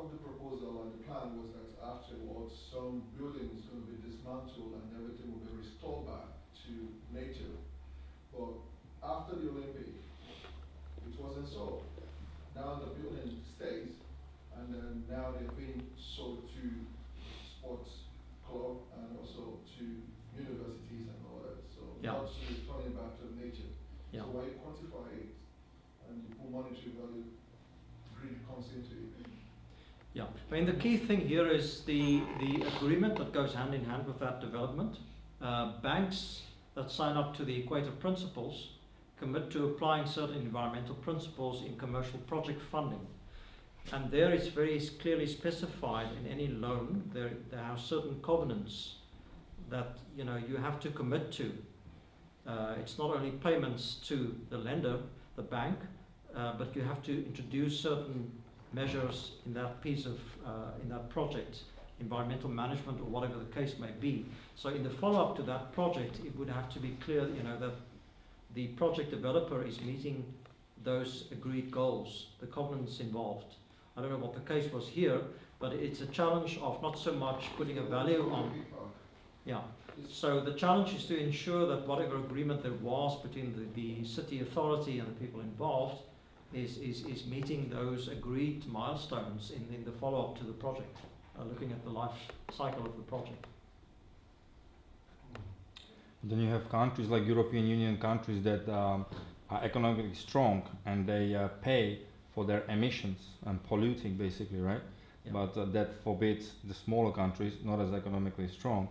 proposal and the plan was that afterwards some buildings going to be dismantled and everything will be restored back to nature. But after the Olympic, it wasn't so. Now the building stays, and then now they're being sold to sports club and also to universities and all that. So Yeah. that's returning back to nature. Yeah. So when you quantify it and you put monetary value, greed comes into it. Yeah, I mean the key thing here is the agreement that goes hand in hand with that development. Banks that sign up to the Equator Principles commit to applying certain environmental principles in commercial project funding. And there it's very clearly specified in any loan, there are certain covenants that you have to commit to. It's not only payments to the lender, the bank, but you have to introduce certain measures in that piece of, in that project, environmental management or whatever the case may be. So in the follow-up to that project, it would have to be clear, that the project developer is meeting those agreed goals, the covenants involved. I don't know what the case was here, but it's a challenge of not so much putting a value on. Yeah. So the challenge is to ensure that whatever agreement there was between the city authority and the people involved is meeting those agreed milestones in the follow-up to the project, looking at the life cycle of the project. Then you have countries like European Union countries that are economically strong and they pay for their emissions and polluting basically, right? Yeah. But that forbids the smaller countries, not as economically strong,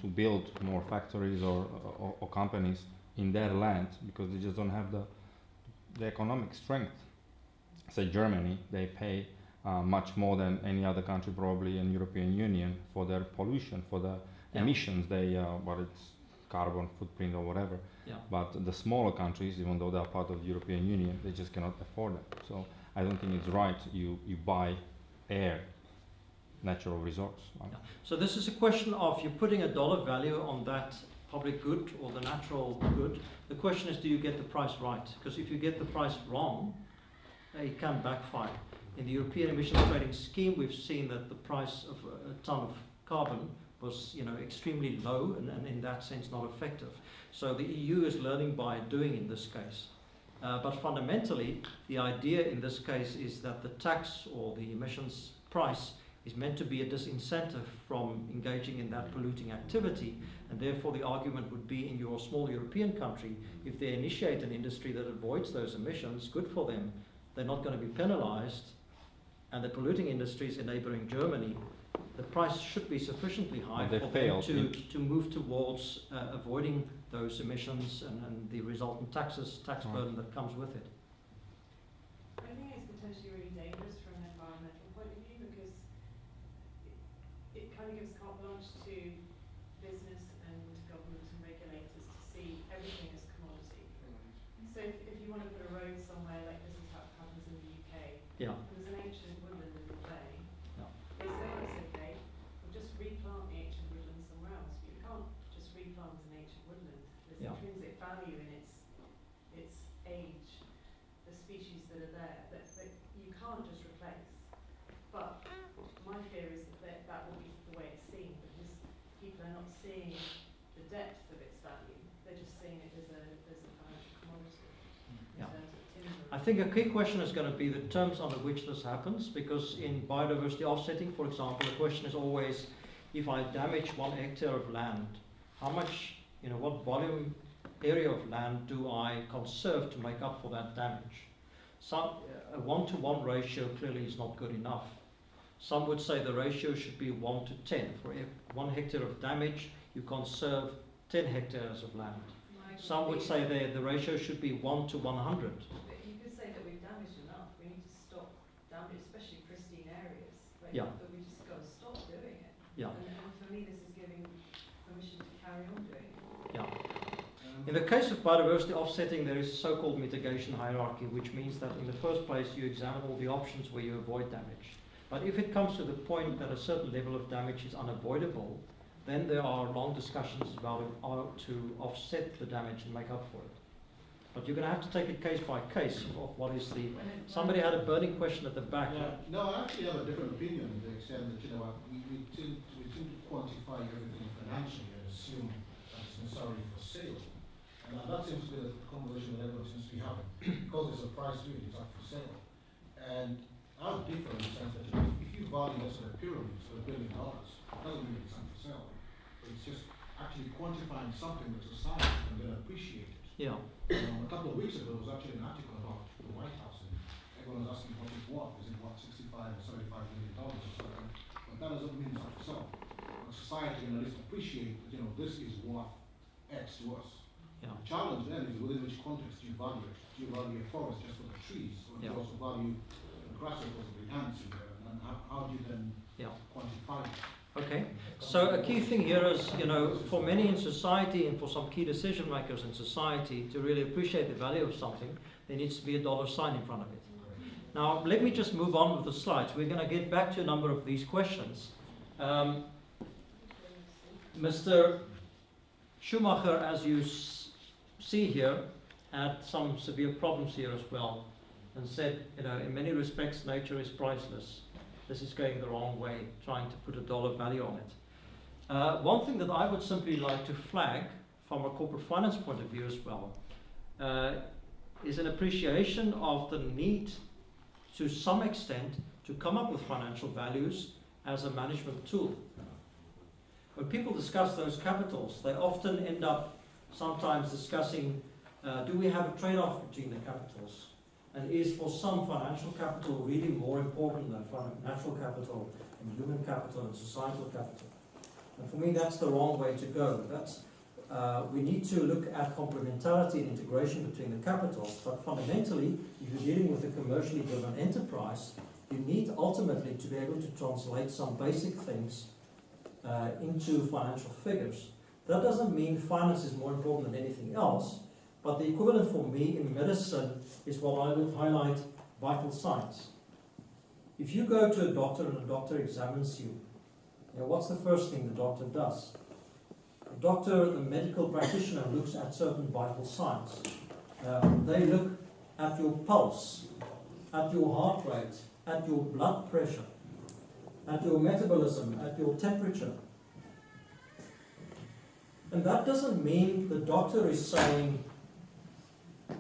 to build more factories or companies in their land because they just don't have the economic strength. Say Germany, they pay much more than any other country probably in European Union for their pollution, for the emissions. They, it's carbon footprint or whatever. Yeah. But the smaller countries, even though they are part of the European Union, they just cannot afford it. So I don't think it's right you buy air, natural resource. Yeah. So this is a question of you putting a dollar value on that public good or the natural good. The question is, do you get the price right? Because if you get the price wrong, it can backfire. In the European Emissions Trading Scheme, we've seen that the price of a ton of carbon was, extremely low and in that sense not effective. So the EU is learning by doing in this case. But fundamentally, the idea in this case is that the tax or the emissions price is meant to be a disincentive from engaging in that polluting activity, and therefore the argument would be in your small European country, if they initiate an industry that avoids those emissions, good for them, they're not going to be penalized, and the polluting industries in neighboring Germany, the price should be sufficiently high for them to move towards avoiding those emissions and the resultant tax burden that comes with it. I think it's potentially really dangerous from an environmental point of view because it kind of gives carte blanche to business and government and regulators to see everything as commodity. So if you want to put a road somewhere, like this is how it happens in the UK, Yeah. and there's an ancient woodland in the bay, Yeah. they say it's okay, we'll just replant the ancient woodland somewhere else. But you can't just replant an ancient woodland. There's Yeah. intrinsic value in its age, the species that are there, that you can't just replace. But my fear is that will be the way it's seen because people are not seeing the depth of its value. They're just seeing it as a financial commodity in Yeah. terms of timber. I think a key question is going to be the terms under which this happens, because in biodiversity offsetting, for example, the question is always, if I damage 1 hectare of land, how much, what volume area of land do I conserve to make up for that damage? A 1-to-1 ratio clearly is not good enough. Some would say the ratio should be 1 to 10. For 1 hectare of damage, you conserve 10 hectares of land. Some would say the ratio should be 1 to 100. But you could say that we've damaged enough. We need to stop damage, especially pristine areas. Like, Yeah. But we just got to stop doing it. Yeah. And for me, this is giving permission to carry on doing it. Yeah. In the case of biodiversity offsetting, there is a so-called mitigation hierarchy, which means that in the first place you examine all the options where you avoid damage. But if it comes to the point that a certain level of damage is unavoidable, then there are long discussions about how to offset the damage and make up for it. But you're going to have to take it case by case of what is the... Somebody had a burning question at the back. Yeah, no, I actually have a different opinion in the extent that, you know, we tend to quantify everything financially and assume that it's necessarily for sale. And that seems to be the conversation that everyone seems to be having. Because there's a price to it, it's up for sale. And I would differ in the sense that if you value this at a pyramid, so $1 billion, it doesn't mean it's up for sale. It's just actually quantifying something that society can then appreciate. Yeah. A couple of weeks ago, there was actually an article about the White House, and everyone was asking what it was. Is it what, 65 or $75 million or something? But that doesn't mean it's up for sale. But society can at least appreciate that, you know, this is worth X to us. Yeah. The challenge then is within which context do you value it? Do you value a forest just for the trees, or do you Yeah. also value the grasshoppers or the ants in there? And how do you then quantify it? Okay, so a key thing here is, you know, for many in society and for some key decision makers in society to really appreciate the value of something, there needs to be a dollar sign in front of it. Now, let me just move on with the slides. We're going to get back to a number of these questions. Mr. Schumacher, as you see here, had some severe problems here as well, and said, you know, in many respects, nature is priceless. This is going the wrong way, trying to put a dollar value on it. One thing that I would simply like to flag from a corporate finance point of view as well is an appreciation of the need to some extent to come up with financial values as a management tool. When people discuss those capitals, they often end up sometimes discussing, do we have a trade-off between the capitals? And is for some financial capital really more important than natural capital and human capital and societal capital? And for me, that's the wrong way to go. We need to look at complementarity and integration between the capitals, but fundamentally, if you're dealing with a commercially driven enterprise, you need ultimately to be able to translate some basic things into financial figures. That doesn't mean finance is more important than anything else, but the equivalent for me in medicine is what I would highlight vital signs. If you go to a doctor and a doctor examines you, what's the first thing the doctor does? The doctor, the medical practitioner, looks at certain vital signs. They look at your pulse, at your heart rate, at your blood pressure, at your metabolism, at your temperature. And that doesn't mean the doctor is saying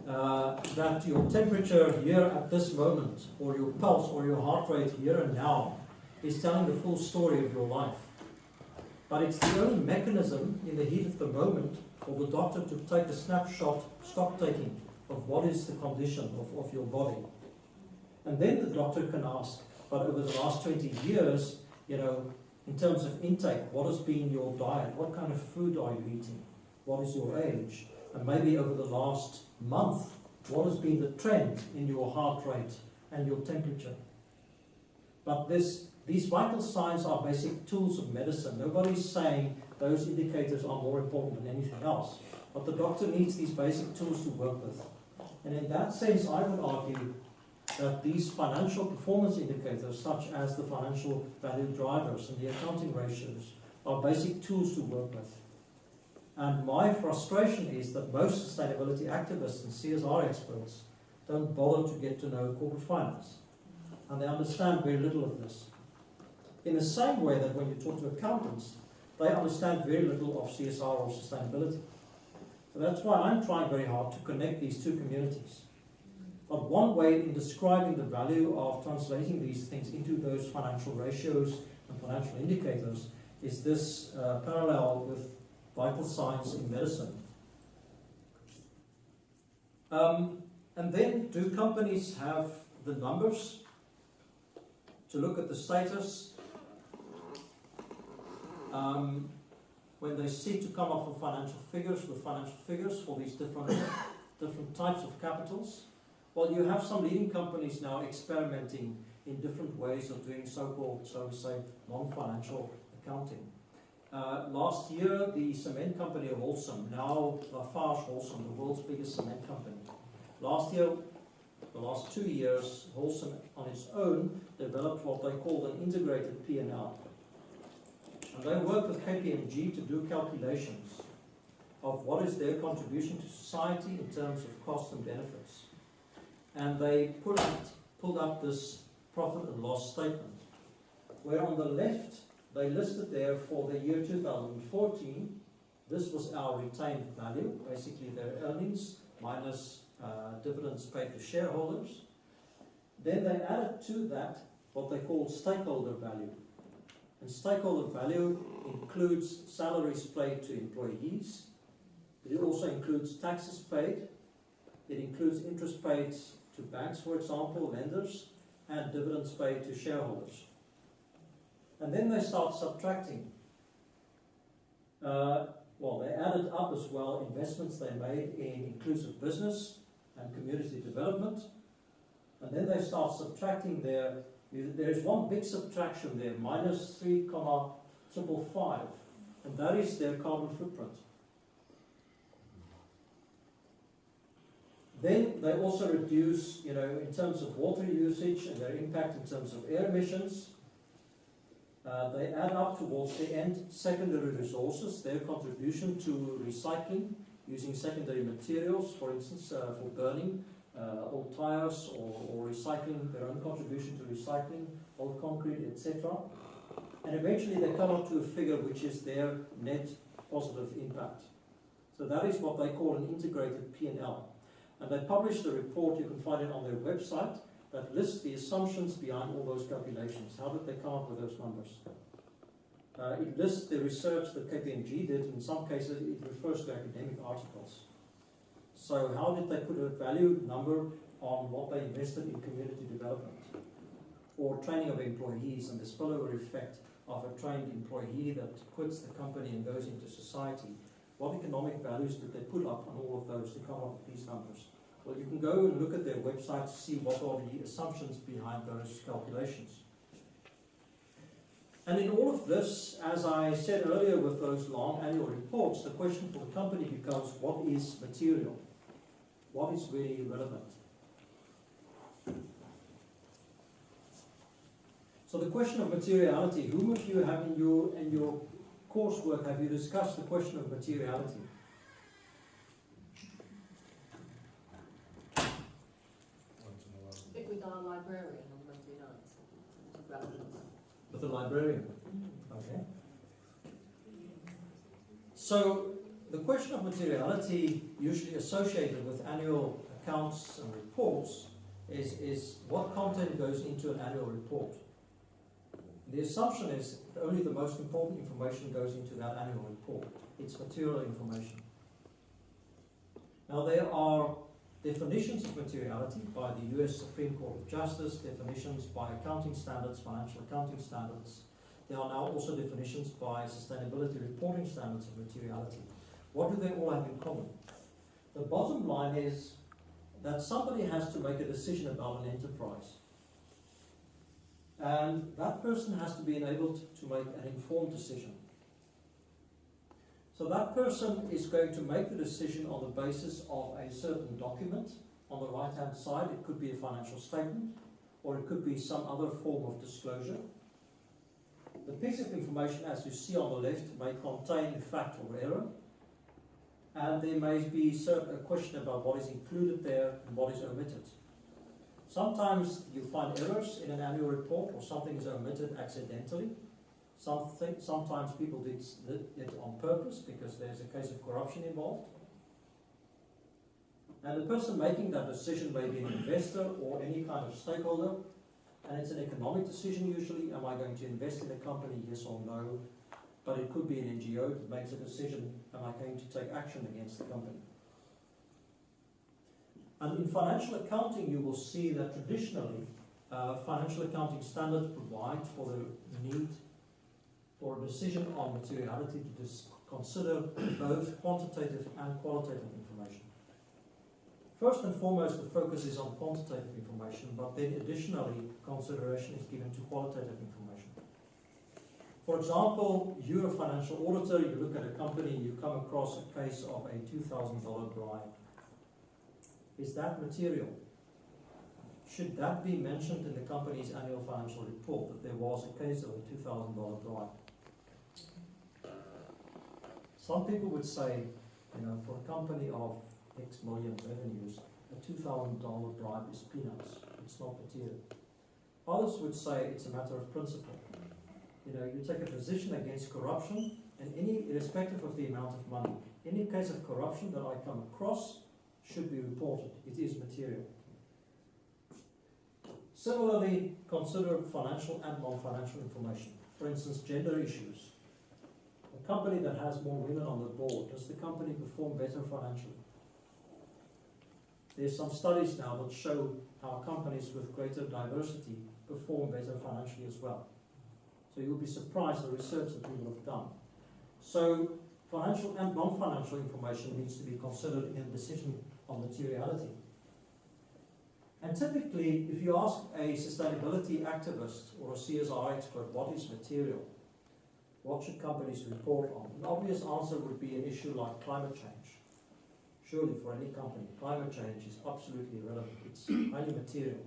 that your temperature here at this moment, or your pulse, or your heart rate here and now, is telling the full story of your life. But it's the only mechanism in the heat of the moment for the doctor to take a snapshot, stock taking, of what is the condition of your body. And then the doctor can ask, but over the last 20 years, in terms of intake, what has been your diet? What kind of food are you eating? What is your age? And maybe over the last month, what has been the trend in your heart rate and your temperature? But these vital signs are basic tools of medicine. Nobody's saying those indicators are more important than anything else. But the doctor needs these basic tools to work with. And in that sense, I would argue that these financial performance indicators, such as the financial value drivers and the accounting ratios, are basic tools to work with. And my frustration is that most sustainability activists and CSR experts don't bother to get to know corporate finance. And they understand very little of this. In the same way that when you talk to accountants, they understand very little of CSR or sustainability. So that's why I'm trying very hard to connect these two communities. But one way in describing the value of translating these things into those financial ratios and financial indicators is this parallel with vital signs in medicine. And then, do companies have the numbers to look at the status when they seek to come up with financial figures for these different types of capitals? Well, you have some leading companies now experimenting in different ways of doing so-called, so to say, non-financial accounting. Last year, the cement company Holcim, now Lafarge Holcim, the world's biggest cement company. Last year, the last 2 years, Holcim on its own developed what they called an integrated P&L. And they worked with KPMG to do calculations of what is their contribution to society in terms of costs and benefits. And they pulled up this profit and loss statement, where on the left they listed there for the year 2014, this was our retained value, basically their earnings minus dividends paid to shareholders. Then they added to that what they call stakeholder value. And stakeholder value includes salaries paid to employees. It also includes taxes paid. It includes interest paid to banks, for example, lenders, and dividends paid to shareholders. And then they start subtracting. They added up as well investments they made in inclusive business and community development. And then they start subtracting there is one big subtraction there, minus 3,555, and that is their carbon footprint. Then they also reduce, in terms of water usage and their impact in terms of air emissions. They add up towards the end secondary resources, their contribution to recycling, using secondary materials, for instance, for burning old tires or recycling, their own contribution to recycling, old concrete, etc. And eventually they come up to a figure which is their net positive impact. So that is what they call an integrated P&L. And they published a report, you can find it on their website, that lists the assumptions behind all those calculations. How did they come up with those numbers? It lists the research that KPMG did. In some cases, it refers to academic articles. So how did they put a value number on what they invested in community development? Or training of employees and the spillover effect of a trained employee that quits the company and goes into society. What economic values did they put up on all of those to come up with these numbers? Well, you can go and look at their website to see what are the assumptions behind those calculations. And in all of this, as I said earlier with those long annual reports, the question for the company becomes, what is material? What is really relevant? So the question of materiality, whom of you have in your coursework have you discussed the question of materiality? I think we got a librarian on Monday night. With the librarian. Okay. So the question of materiality, usually associated with annual accounts and reports, is what content goes into an annual report. The assumption is that only the most important information goes into that annual report. It's material information. Now there are definitions of materiality by the US Supreme Court of Justice, definitions by accounting standards, financial accounting standards. There are now also definitions by sustainability reporting standards of materiality. What do they all have in common? The bottom line is that somebody has to make a decision about an enterprise. And that person has to be enabled to make an informed decision. So that person is going to make the decision on the basis of a certain document. On the right-hand side, it could be a financial statement, or it could be some other form of disclosure. The piece of information, as you see on the left, may contain fact or error. And there may be a question about what is included there and what is omitted. Sometimes you find errors in an annual report, or something is omitted accidentally. Sometimes people did it on purpose because there's a case of corruption involved. And the person making that decision may be an investor or any kind of stakeholder, and it's an economic decision usually. Am I going to invest in a company, yes or no? But it could be an NGO that makes a decision, am I going to take action against the company? And in financial accounting, you will see that traditionally, financial accounting standards provide for the need for a decision on materiality to consider both quantitative and qualitative information. First and foremost, the focus is on quantitative information, but then additionally, consideration is given to qualitative information. For example, you're a financial auditor, you look at a company, you come across a case of a $2,000 bribe. Is that material? Should that be mentioned in the company's annual financial report, that there was a case of a $2,000 bribe? Some people would say, You know, for a company of X million revenues, a $2,000 bribe is peanuts. It's not material. Others would say it's a matter of principle. You know, you take a position against corruption, and irrespective of the amount of money, any case of corruption that I come across should be reported. It is material. Similarly, consider financial and non-financial information. For instance, gender issues. A company that has more women on the board, does the company perform better financially? There's some studies now that show how companies with greater diversity perform better financially as well. So you'll be surprised the research that people have done. So financial and non-financial information needs to be considered in a decision on materiality. And typically, if you ask a sustainability activist or a CSR expert what is material, what should companies report on? An obvious answer would be an issue like climate change. Surely for any company, climate change is absolutely irrelevant. It's highly material.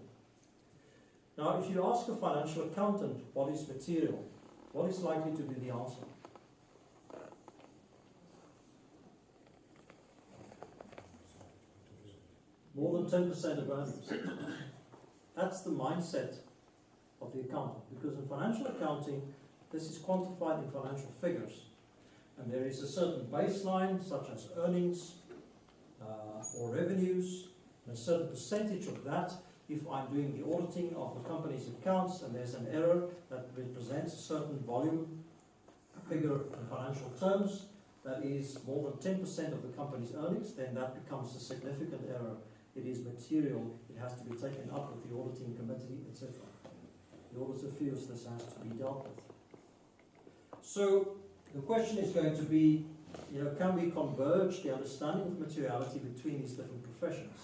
Now, if you ask a financial accountant what is material, what is likely to be the answer? More than 10% of earnings. That's the mindset of the accountant, because in financial accounting, this is quantified in financial figures. And there is a certain baseline, such as earnings or revenues, and a certain percentage of that, if I'm doing the auditing of the company's accounts and there's an error that represents a certain volume figure in financial terms, that is more than 10% of the company's earnings, then that becomes a significant error. It is material, it has to be taken up with the auditing committee, etc. The auditor feels this has to be dealt with. So the question is going to be, you know, can we converge the understanding of materiality between these different professions?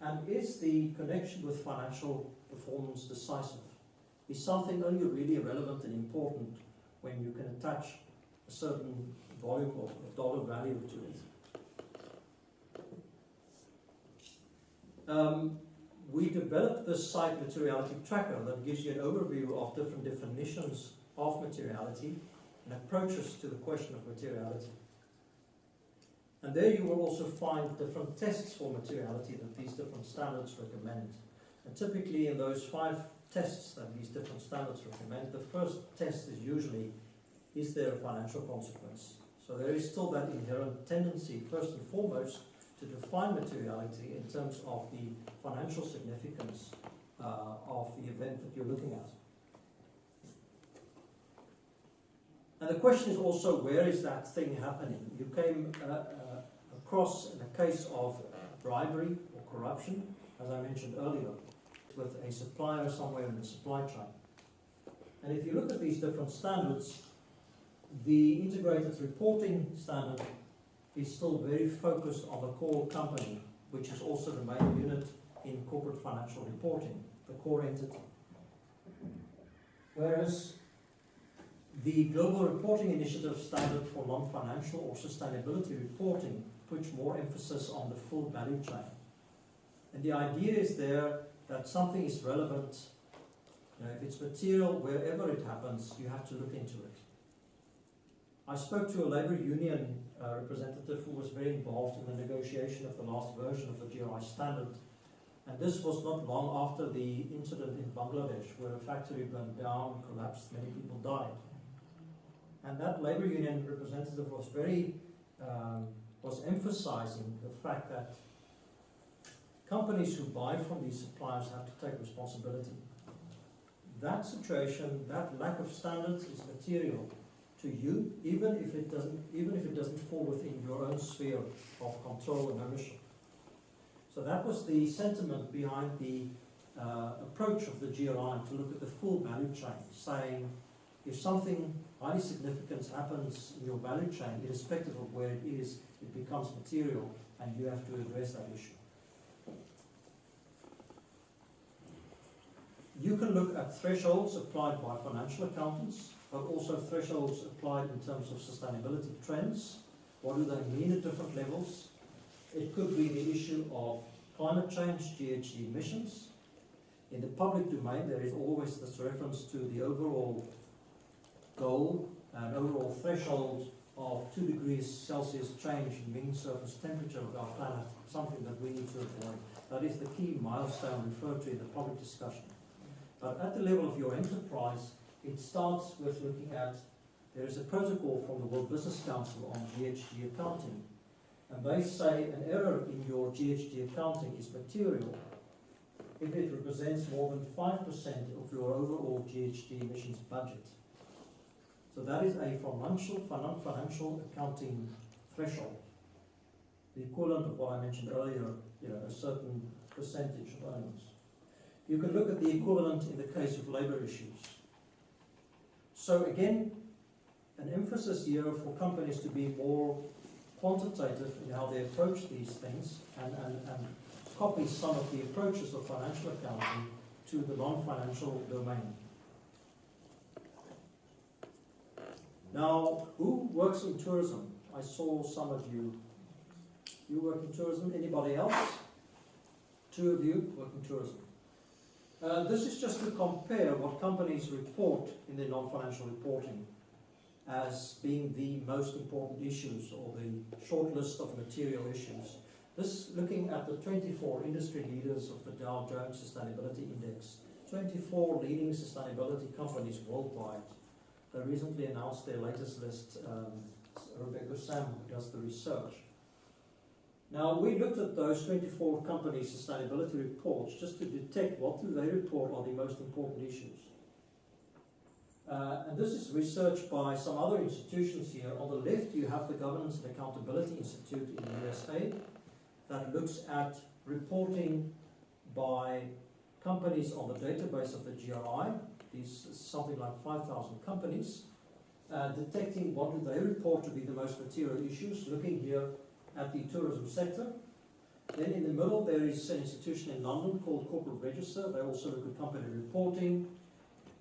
And is the connection with financial performance decisive? Is something only really relevant and important when you can attach a certain volume of dollar value to it? We developed this site materiality tracker that gives you an overview of different definitions of materiality and approaches to the question of materiality. And there you will also find different tests for materiality that these different standards recommend. And typically in those 5 tests that these different standards recommend, the first test is usually, is there a financial consequence? So there is still that inherent tendency, first and foremost, to define materiality in terms of the financial significance of the event that you're looking at. And the question is also, where is that thing happening? You came across in a case of bribery or corruption, as I mentioned earlier, with a supplier somewhere in the supply chain. And if you look at these different standards, the integrated reporting standard is still very focused on the core company, which is also the main unit in corporate financial reporting, the core entity. Whereas the Global Reporting Initiative standard for non-financial or sustainability reporting puts more emphasis on the full value chain. And the idea is there that something is relevant, you know, if it's material, wherever it happens, you have to look into it. I spoke to a labor union representative who was very involved in the negotiation of the last version of the GRI standard. And this was not long after the incident in Bangladesh, where a factory burned down, collapsed, many people died. And that labor union representative was was emphasizing the fact that companies who buy from these suppliers have to take responsibility. That situation, that lack of standards is material to you, even if it doesn't fall within your own sphere of control and ownership. So that was the sentiment behind the approach of the GRI to look at the full value chain, saying if something highly significant happens in your value chain, irrespective of where it is, it becomes material and you have to address that issue. You can look at thresholds applied by financial accountants, but also thresholds applied in terms of sustainability trends. What do they mean at different levels? It could be the issue of climate change, GHG emissions. In the public domain, there is always this reference to the overall goal and overall threshold of 2 degrees Celsius change in mean surface temperature of our planet, something that we need to avoid. That is the key milestone referred to in the public discussion. But at the level of your enterprise, it starts with looking at, there is a protocol from the World Business Council on GHG accounting. And they say an error in your GHG accounting is material if it represents more than 5% of your overall GHG emissions budget. So that is a financial accounting threshold. The equivalent of what I mentioned earlier, a certain percentage of earnings. You can look at the equivalent in the case of labor issues. So again, an emphasis here for companies to be more quantitative in how they approach these things and copy some of the approaches of financial accounting to the non-financial domain. Now, who works in tourism? I saw some of you. You work in tourism. Anybody else? 2 of you work in tourism. This is just to compare what companies report in their non-financial reporting as being the most important issues or the short list of material issues. This looking at the 24 industry leaders of the Dow Jones Sustainability Index, 24 leading sustainability companies worldwide. They recently announced their latest list, Rebecca Sam, who does the research. Now, we looked at those 24 companies' sustainability reports just to detect what do they report are the most important issues. And this is research by some other institutions here. On the left, you have the Governance and Accountability Institute in the USA that looks at reporting by companies on the database of the GRI. These something like 5,000 companies, detecting what do they report to be the most material issues, looking here at the tourism sector. Then in the middle there is an institution in London called Corporate Register. They also look at company reporting,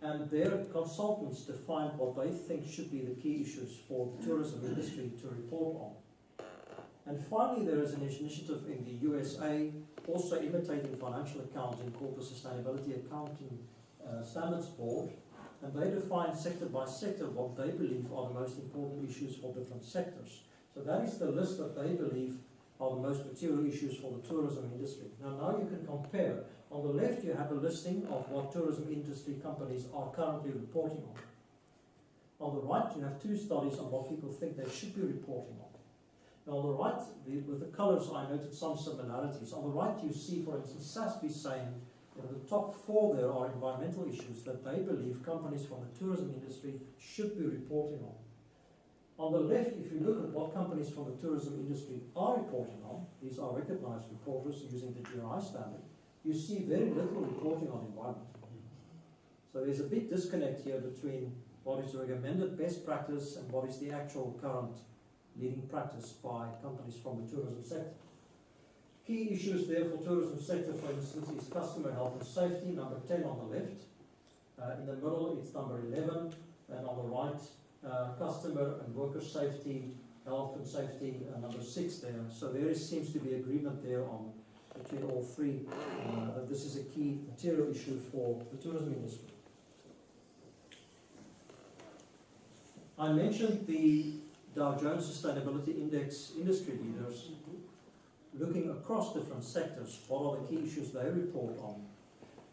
and their consultants define what they think should be the key issues for the tourism industry to report on. And finally there is an initiative in the USA, also imitating financial accounting, called the Sustainability Accounting Standards Board, and they define sector by sector what they believe are the most important issues for different sectors. So that is the list that they believe are the most material issues for the tourism industry. Now you can compare. On the left you have a listing of what tourism industry companies are currently reporting on. On the right you have 2 studies on what people think they should be reporting on. Now on the right, with the colours I noted some similarities. On the right you see, for instance, SASB saying the top 4 there are environmental issues that they believe companies from the tourism industry should be reporting on. On the left, if you look at what companies from the tourism industry are reporting on, these are recognized reporters using the GRI standard, you see very little reporting on environment. So there's a big disconnect here between what is recommended best practice and what is the actual current leading practice by companies from the tourism sector. Key issues there for tourism sector, for instance, is customer health and safety, number 10 on the left. In the middle, it's number 11, and on the right, customer and worker safety, health and safety, number 6 there. So there seems to be agreement there on between all 3 that this is a key material issue for the tourism industry. I mentioned the Dow Jones Sustainability Index industry leaders looking across different sectors. What are the key issues they report on?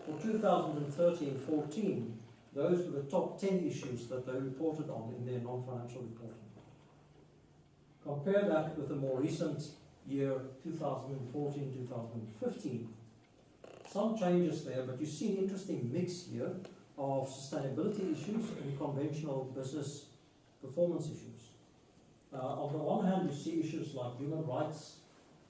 For 2013-14, those were the top 10 issues that they reported on in their non-financial reporting. Compare that with the more recent year, 2014-2015. Some changes there, but you see an interesting mix here of sustainability issues and conventional business performance issues. On the one hand, you see issues like human rights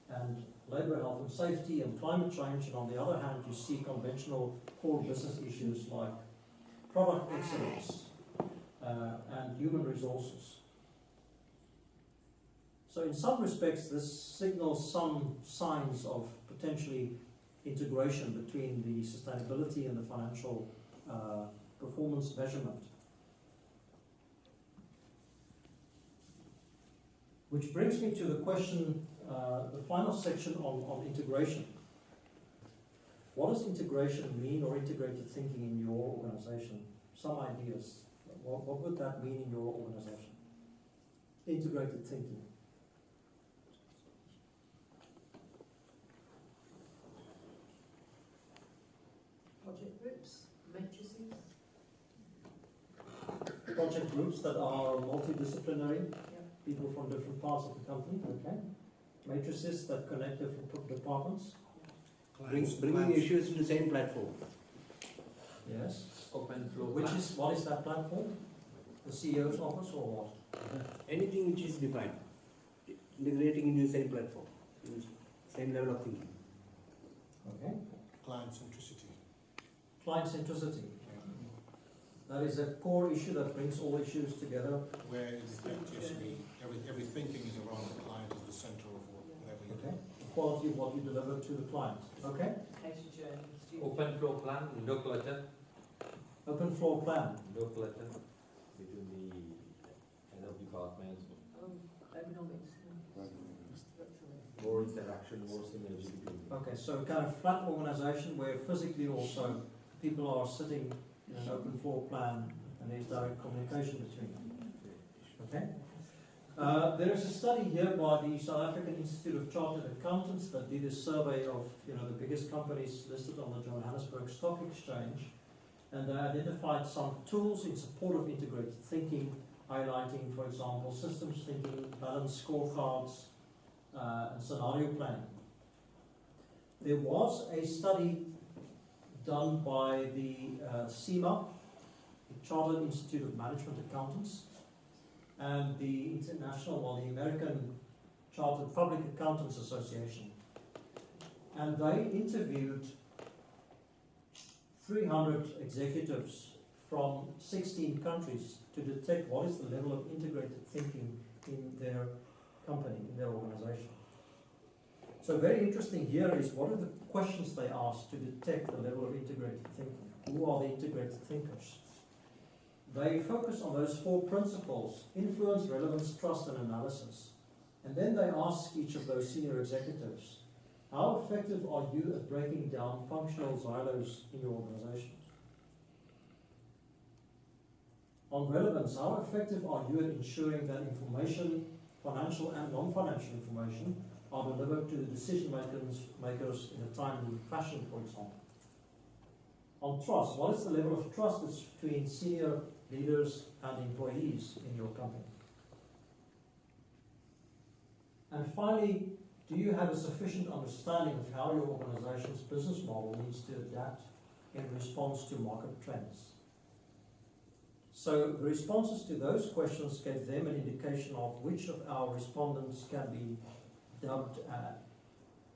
and labour health and safety and climate change, and on the other hand, you see conventional core business issues like product excellence and human resources. So in some respects, this signals some signs of potentially integration between the sustainability and the financial performance measurement. Which brings me to the question, the final section on integration. What does integration mean, or integrated thinking in your organization? Some ideas. What would that mean in your organization? integrated thinking? Project groups, matrices. Project groups that are multidisciplinary, Yeah. people from different parts of the company, okay? Matrices that connect different departments, Bringing issues to the same platform. yes. Open floor. What is that platform? The CEO's office or what? Anything which is defined, integrating into the same platform, same level of thinking. Okay. Client centricity. Client centricity. That is a core issue that brings all issues together. Where in effect, yes, every thinking is around the client as the center of whatever you do. Okay. The quality of what you deliver to the client. Okay. Patient journey, student. Open floor plan, no clutter, Open floor plan. no clutter between the head of departments, Ergonomics. more interaction, more synergy between them. Okay, so kind of flat organization where physically also people are sitting in an open floor plan and there's direct communication between them. Okay? There is a study here by the South African Institute of Chartered Accountants that did a survey of the biggest companies listed on the Johannesburg Stock Exchange, and they identified some tools in support of integrated thinking, highlighting, for example, systems thinking, balanced scorecards, and scenario planning. There was a study done by the CIMA, the Chartered Institute of Management Accountants, and the the American Chartered Public Accountants Association. And they interviewed 300 executives from 16 countries to detect what is the level of integrated thinking in their company, in their organization. So very interesting here is what are the questions they asked to detect the level of integrated thinking? Who are the integrated thinkers? They focus on those 4 principles: influence, relevance, trust, and analysis. And then they ask each of those senior executives, how effective are you at breaking down functional silos in your organization? On relevance, how effective are you at ensuring that information, financial and non-financial information, are delivered to the decision makers in a timely fashion, for example? On trust, what is the level of trust that's between senior leaders and employees in your company? And finally, do you have a sufficient understanding of how your organization's business model needs to adapt in response to market trends? So the responses to those questions gave them an indication of which of our respondents can be dubbed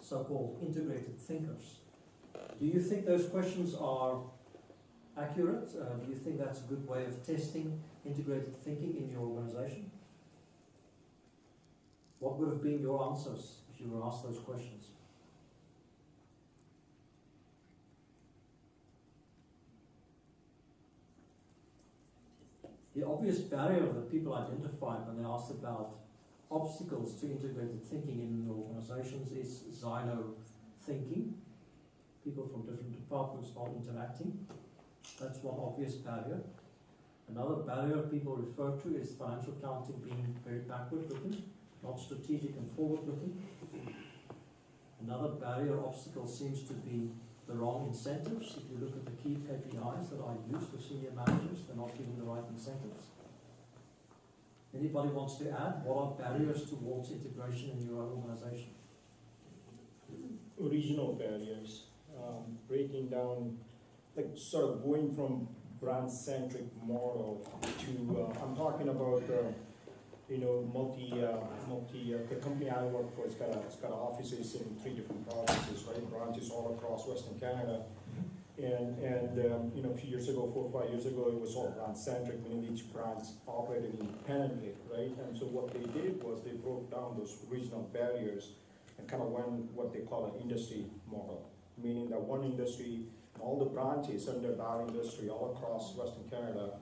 so-called integrated thinkers. Do you think those questions are accurate? Do you think that's a good way of testing integrated thinking in your organization? What would have been your answers if you were asked those questions? The obvious barrier that people identified when they asked about obstacles to integrated thinking in organizations is silo thinking. People from different departments not interacting. That's one obvious barrier. Another barrier people refer to is financial accounting being very backward looking, not strategic and forward looking. Another barrier obstacle seems to be the wrong incentives. If you look at the key KPIs that are used for senior managers, they're not giving the right incentives. Anybody wants to add? What are barriers towards integration in your organization? Regional barriers, breaking down, like sort of going from brand-centric model to, I'm talking about, the company I work for, it's got offices in 3 different provinces, right? Branches all across Western Canada. And a few years ago, 4 or 5 years ago, it was all brand-centric, meaning each branch operated independently, right? And so what they did was they broke down those regional barriers and kind of went what they call an industry model, meaning that one industry, all the branches under that industry all across Western Canada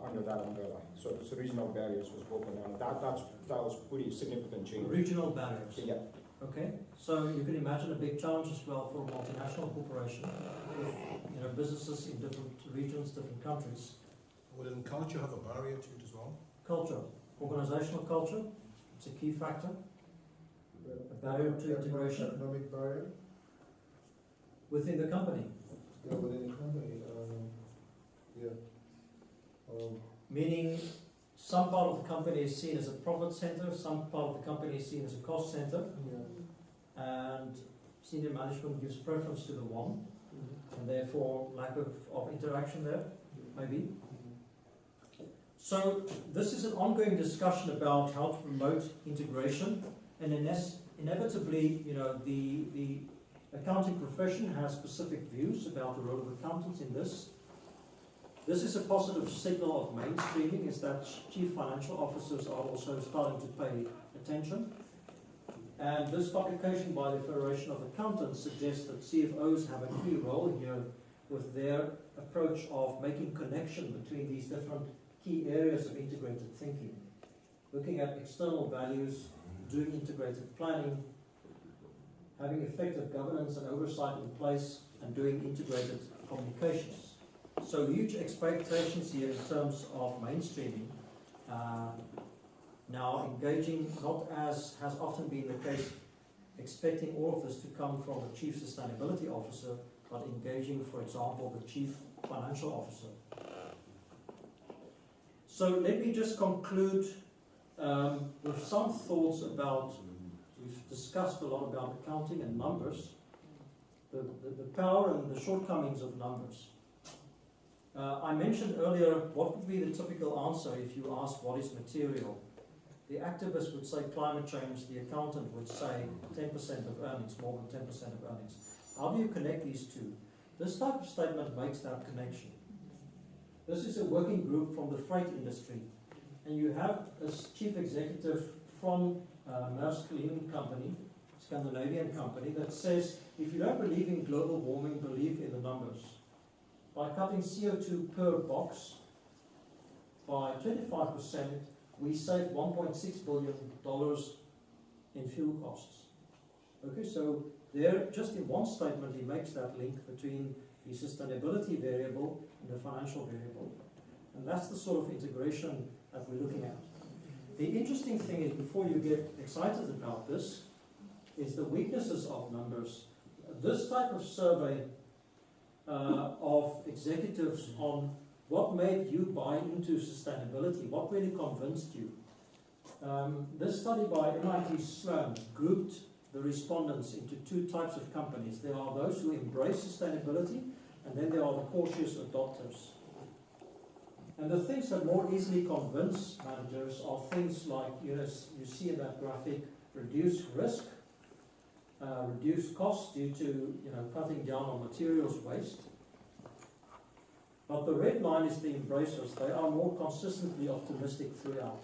under that umbrella. So regional barriers was broken down. That was pretty significant change. Regional barriers. Yeah. Okay, so you can imagine a big challenge as well for a multinational corporation with businesses in different regions, different countries. Wouldn't culture have a barrier to it as well? Culture, organizational culture. It's a key factor, a barrier to integration Economic barrier? within the company. Yeah, within the company, yeah. Meaning, some part of the company is seen as a profit center, some part of the company is seen as a cost center, and senior management gives preference to the one, and therefore lack of interaction there, maybe. So this is an ongoing discussion about how to promote integration, and inevitably, you know, the accounting profession has specific views about the role of accountants in this. This is a positive signal of mainstreaming, is that chief financial officers are also starting to pay attention. And this publication by the Federation of Accountants suggests that CFOs have a key role here with their approach of making connection between these different key areas of integrated thinking. Looking at external values, doing integrated planning, having effective governance and oversight in place, and doing integrated communications. So huge expectations here in terms of mainstreaming. Now engaging, not as has often been the case, expecting all of this to come from the Chief Sustainability Officer, but engaging, for example, the Chief Financial Officer. So let me just conclude with some thoughts about, we've discussed a lot about accounting and numbers, the power and the shortcomings of numbers. I mentioned earlier, what would be the typical answer if you asked what is material? The activist would say climate change, the accountant would say 10% of earnings, more than 10% of earnings. How do you connect these two? This type of statement makes that connection. This is a working group from the freight industry, and you have a chief executive from Maersk Line company, Scandinavian company, that says, if you don't believe in global warming, believe in the numbers. By cutting CO2 per box by 25%, we save $1.6 billion in fuel costs. Okay, so there, just in one statement, he makes that link between the sustainability variable and the financial variable. And that's the sort of integration that we're looking at. The interesting thing is, before you get excited about this, is the weaknesses of numbers. This type of survey of executives on what made you buy into sustainability, what really convinced you. This study by MIT Sloan grouped the respondents into two types of companies. There are those who embrace sustainability, and then there are the cautious adopters. And the things that more easily convince managers are things like, you know, you see in that graphic, reduce risk, reduce costs due to, you know, cutting down on materials waste. But the red line is the embracers. They are more consistently optimistic throughout.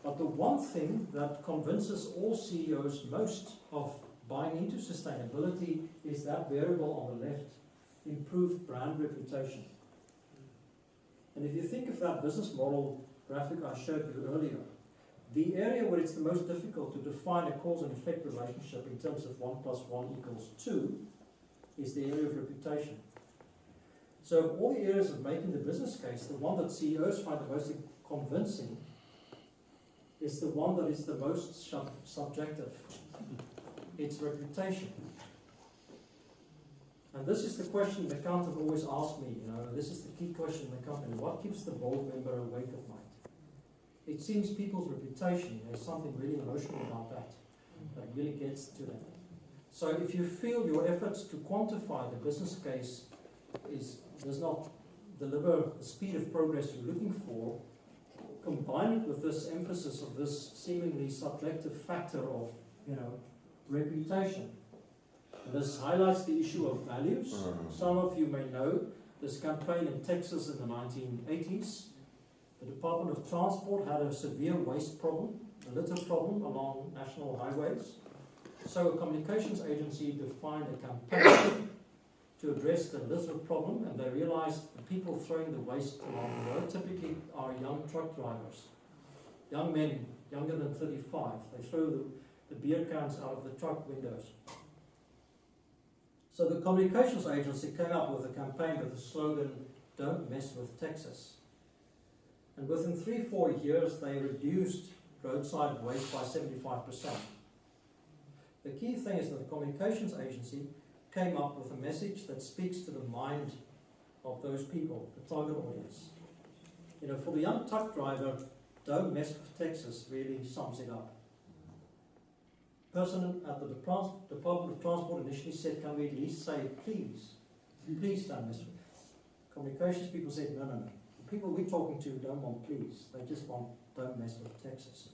But the one thing that convinces all CEOs most of buying into sustainability is that variable on the left, improved brand reputation. And if you think of that business model graphic I showed you earlier, the area where it's the most difficult to define a cause and effect relationship in terms of 1 + 1 = 2 is the area of reputation. So of all the areas of making the business case, the one that CEOs find the most convincing is the one that is the most subjective. It's reputation. And this is the question the accountant always asks me, you know, this is the key question in the company. What keeps the board member awake at night? It seems people's reputation, there's something really emotional about that really gets to them. So if you feel your efforts to quantify the business case does not deliver the speed of progress you're looking for, combine it with this emphasis of this seemingly subjective factor of, you know, reputation. And this highlights the issue of values. Some of you may know this campaign in Texas in the 1980s. The Department of Transport had a severe waste problem, a litter problem along national highways. So a communications agency defined a campaign to address the litter problem, and they realized the people throwing the waste along the road typically are young truck drivers. Young men, younger than 35. They throw the beer cans out of the truck windows. So the communications agency came up with a campaign with the slogan, "Don't mess with Texas." And within 3-4 years, they reduced roadside waste by 75%. The key thing is that the communications agency came up with a message that speaks to the mind of those people, the target audience. You know, for the young truck driver, don't mess with Texas really sums it up. Person at the Department of Transport initially said, can we at least say, please don't mess with it. Communications people said, no. The people we're talking to don't want please, they just want don't mess with Texas.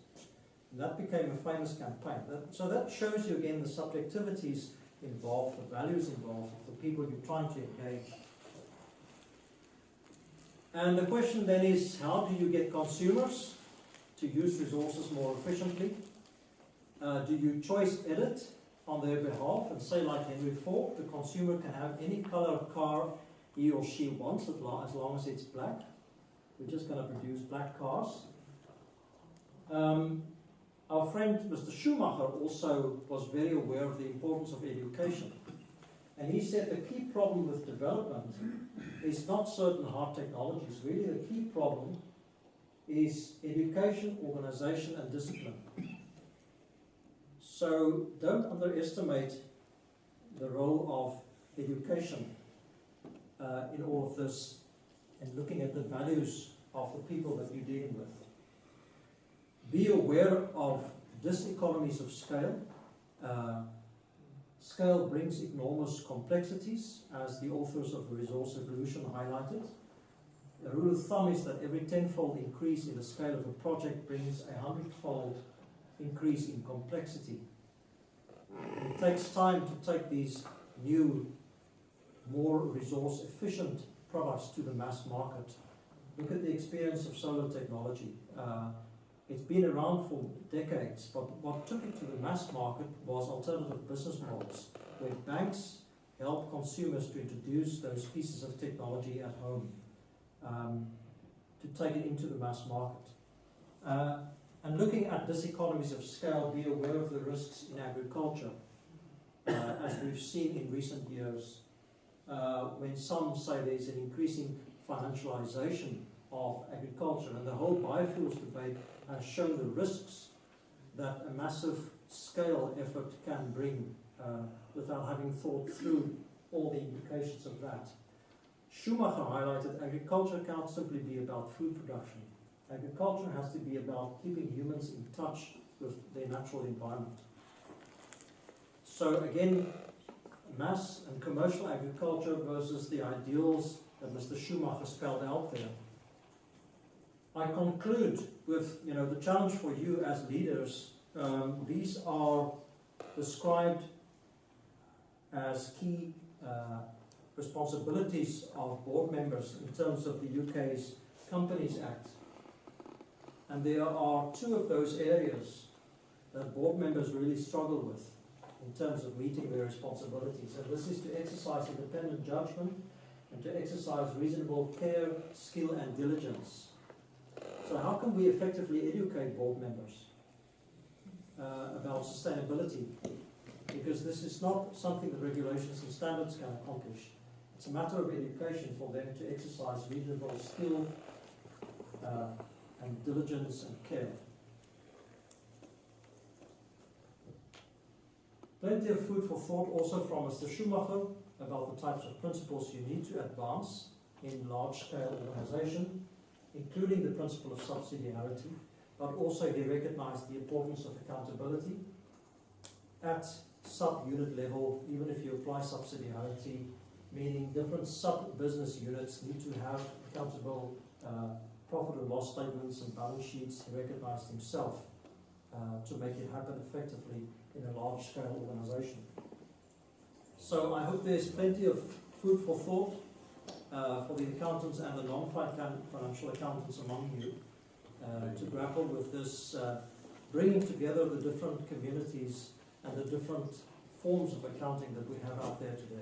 And that became a famous campaign. So that shows you again the subjectivities involved, the values involved, the people you're trying to engage. And the question then is, how do you get consumers to use resources more efficiently? Do you choice edit on their behalf and say, like Henry Ford, the consumer can have any color of car he or she wants as long as it's black? We're just going to produce black cars. Our friend Mr. Schumacher also was very aware of the importance of education. And he said the key problem with development is not certain hard technologies. Really the key problem is education, organization and discipline. So don't underestimate the role of education in all of this and looking at the values of the people that you're dealing with. Be aware of diseconomies of scale. Scale brings enormous complexities, as the authors of The Resource Evolution highlighted. The rule of thumb is that every 10-fold increase in the scale of a project brings a 100-fold increase in complexity. It takes time to take these new, more resource-efficient products to the mass market. Look at the experience of solar technology. It's been around for decades, but what took it to the mass market was alternative business models, where banks help consumers to introduce those pieces of technology at home, to take it into the mass market. And looking at diseconomies of scale, be aware of the risks in agriculture, as we've seen in recent years, when some say there's an increasing financialization of agriculture, and the whole biofuels debate has shown the risks that a massive scale effort can bring without having thought through all the implications of that. Schumacher highlighted agriculture can't simply be about food production. Agriculture has to be about keeping humans in touch with their natural environment. So again, mass and commercial agriculture versus the ideals that Mr. Schumacher spelled out there. I conclude with the challenge for you as leaders. These are described as key responsibilities of board members in terms of the UK's Companies Act. And there are two of those areas that board members really struggle with in terms of meeting their responsibilities. And this is to exercise independent judgment and to exercise reasonable care, skill and diligence. So how can we effectively educate board members about sustainability? Because this is not something that regulations and standards can accomplish. It's a matter of education for them to exercise reasonable skill and diligence and care. Plenty of food for thought also from Mr. Schumacher about the types of principles you need to advance in large-scale organization, including the principle of subsidiarity, but also he recognized the importance of accountability at sub-unit level, even if you apply subsidiarity, meaning different sub-business units need to have accountable profit and loss statements and balance sheets. He recognized himself to make it happen effectively in a large-scale organization. So I hope there's plenty of food for thought for the accountants and the non-financial accountants among you to grapple with this, bringing together the different communities and the different forms of accounting that we have out there today.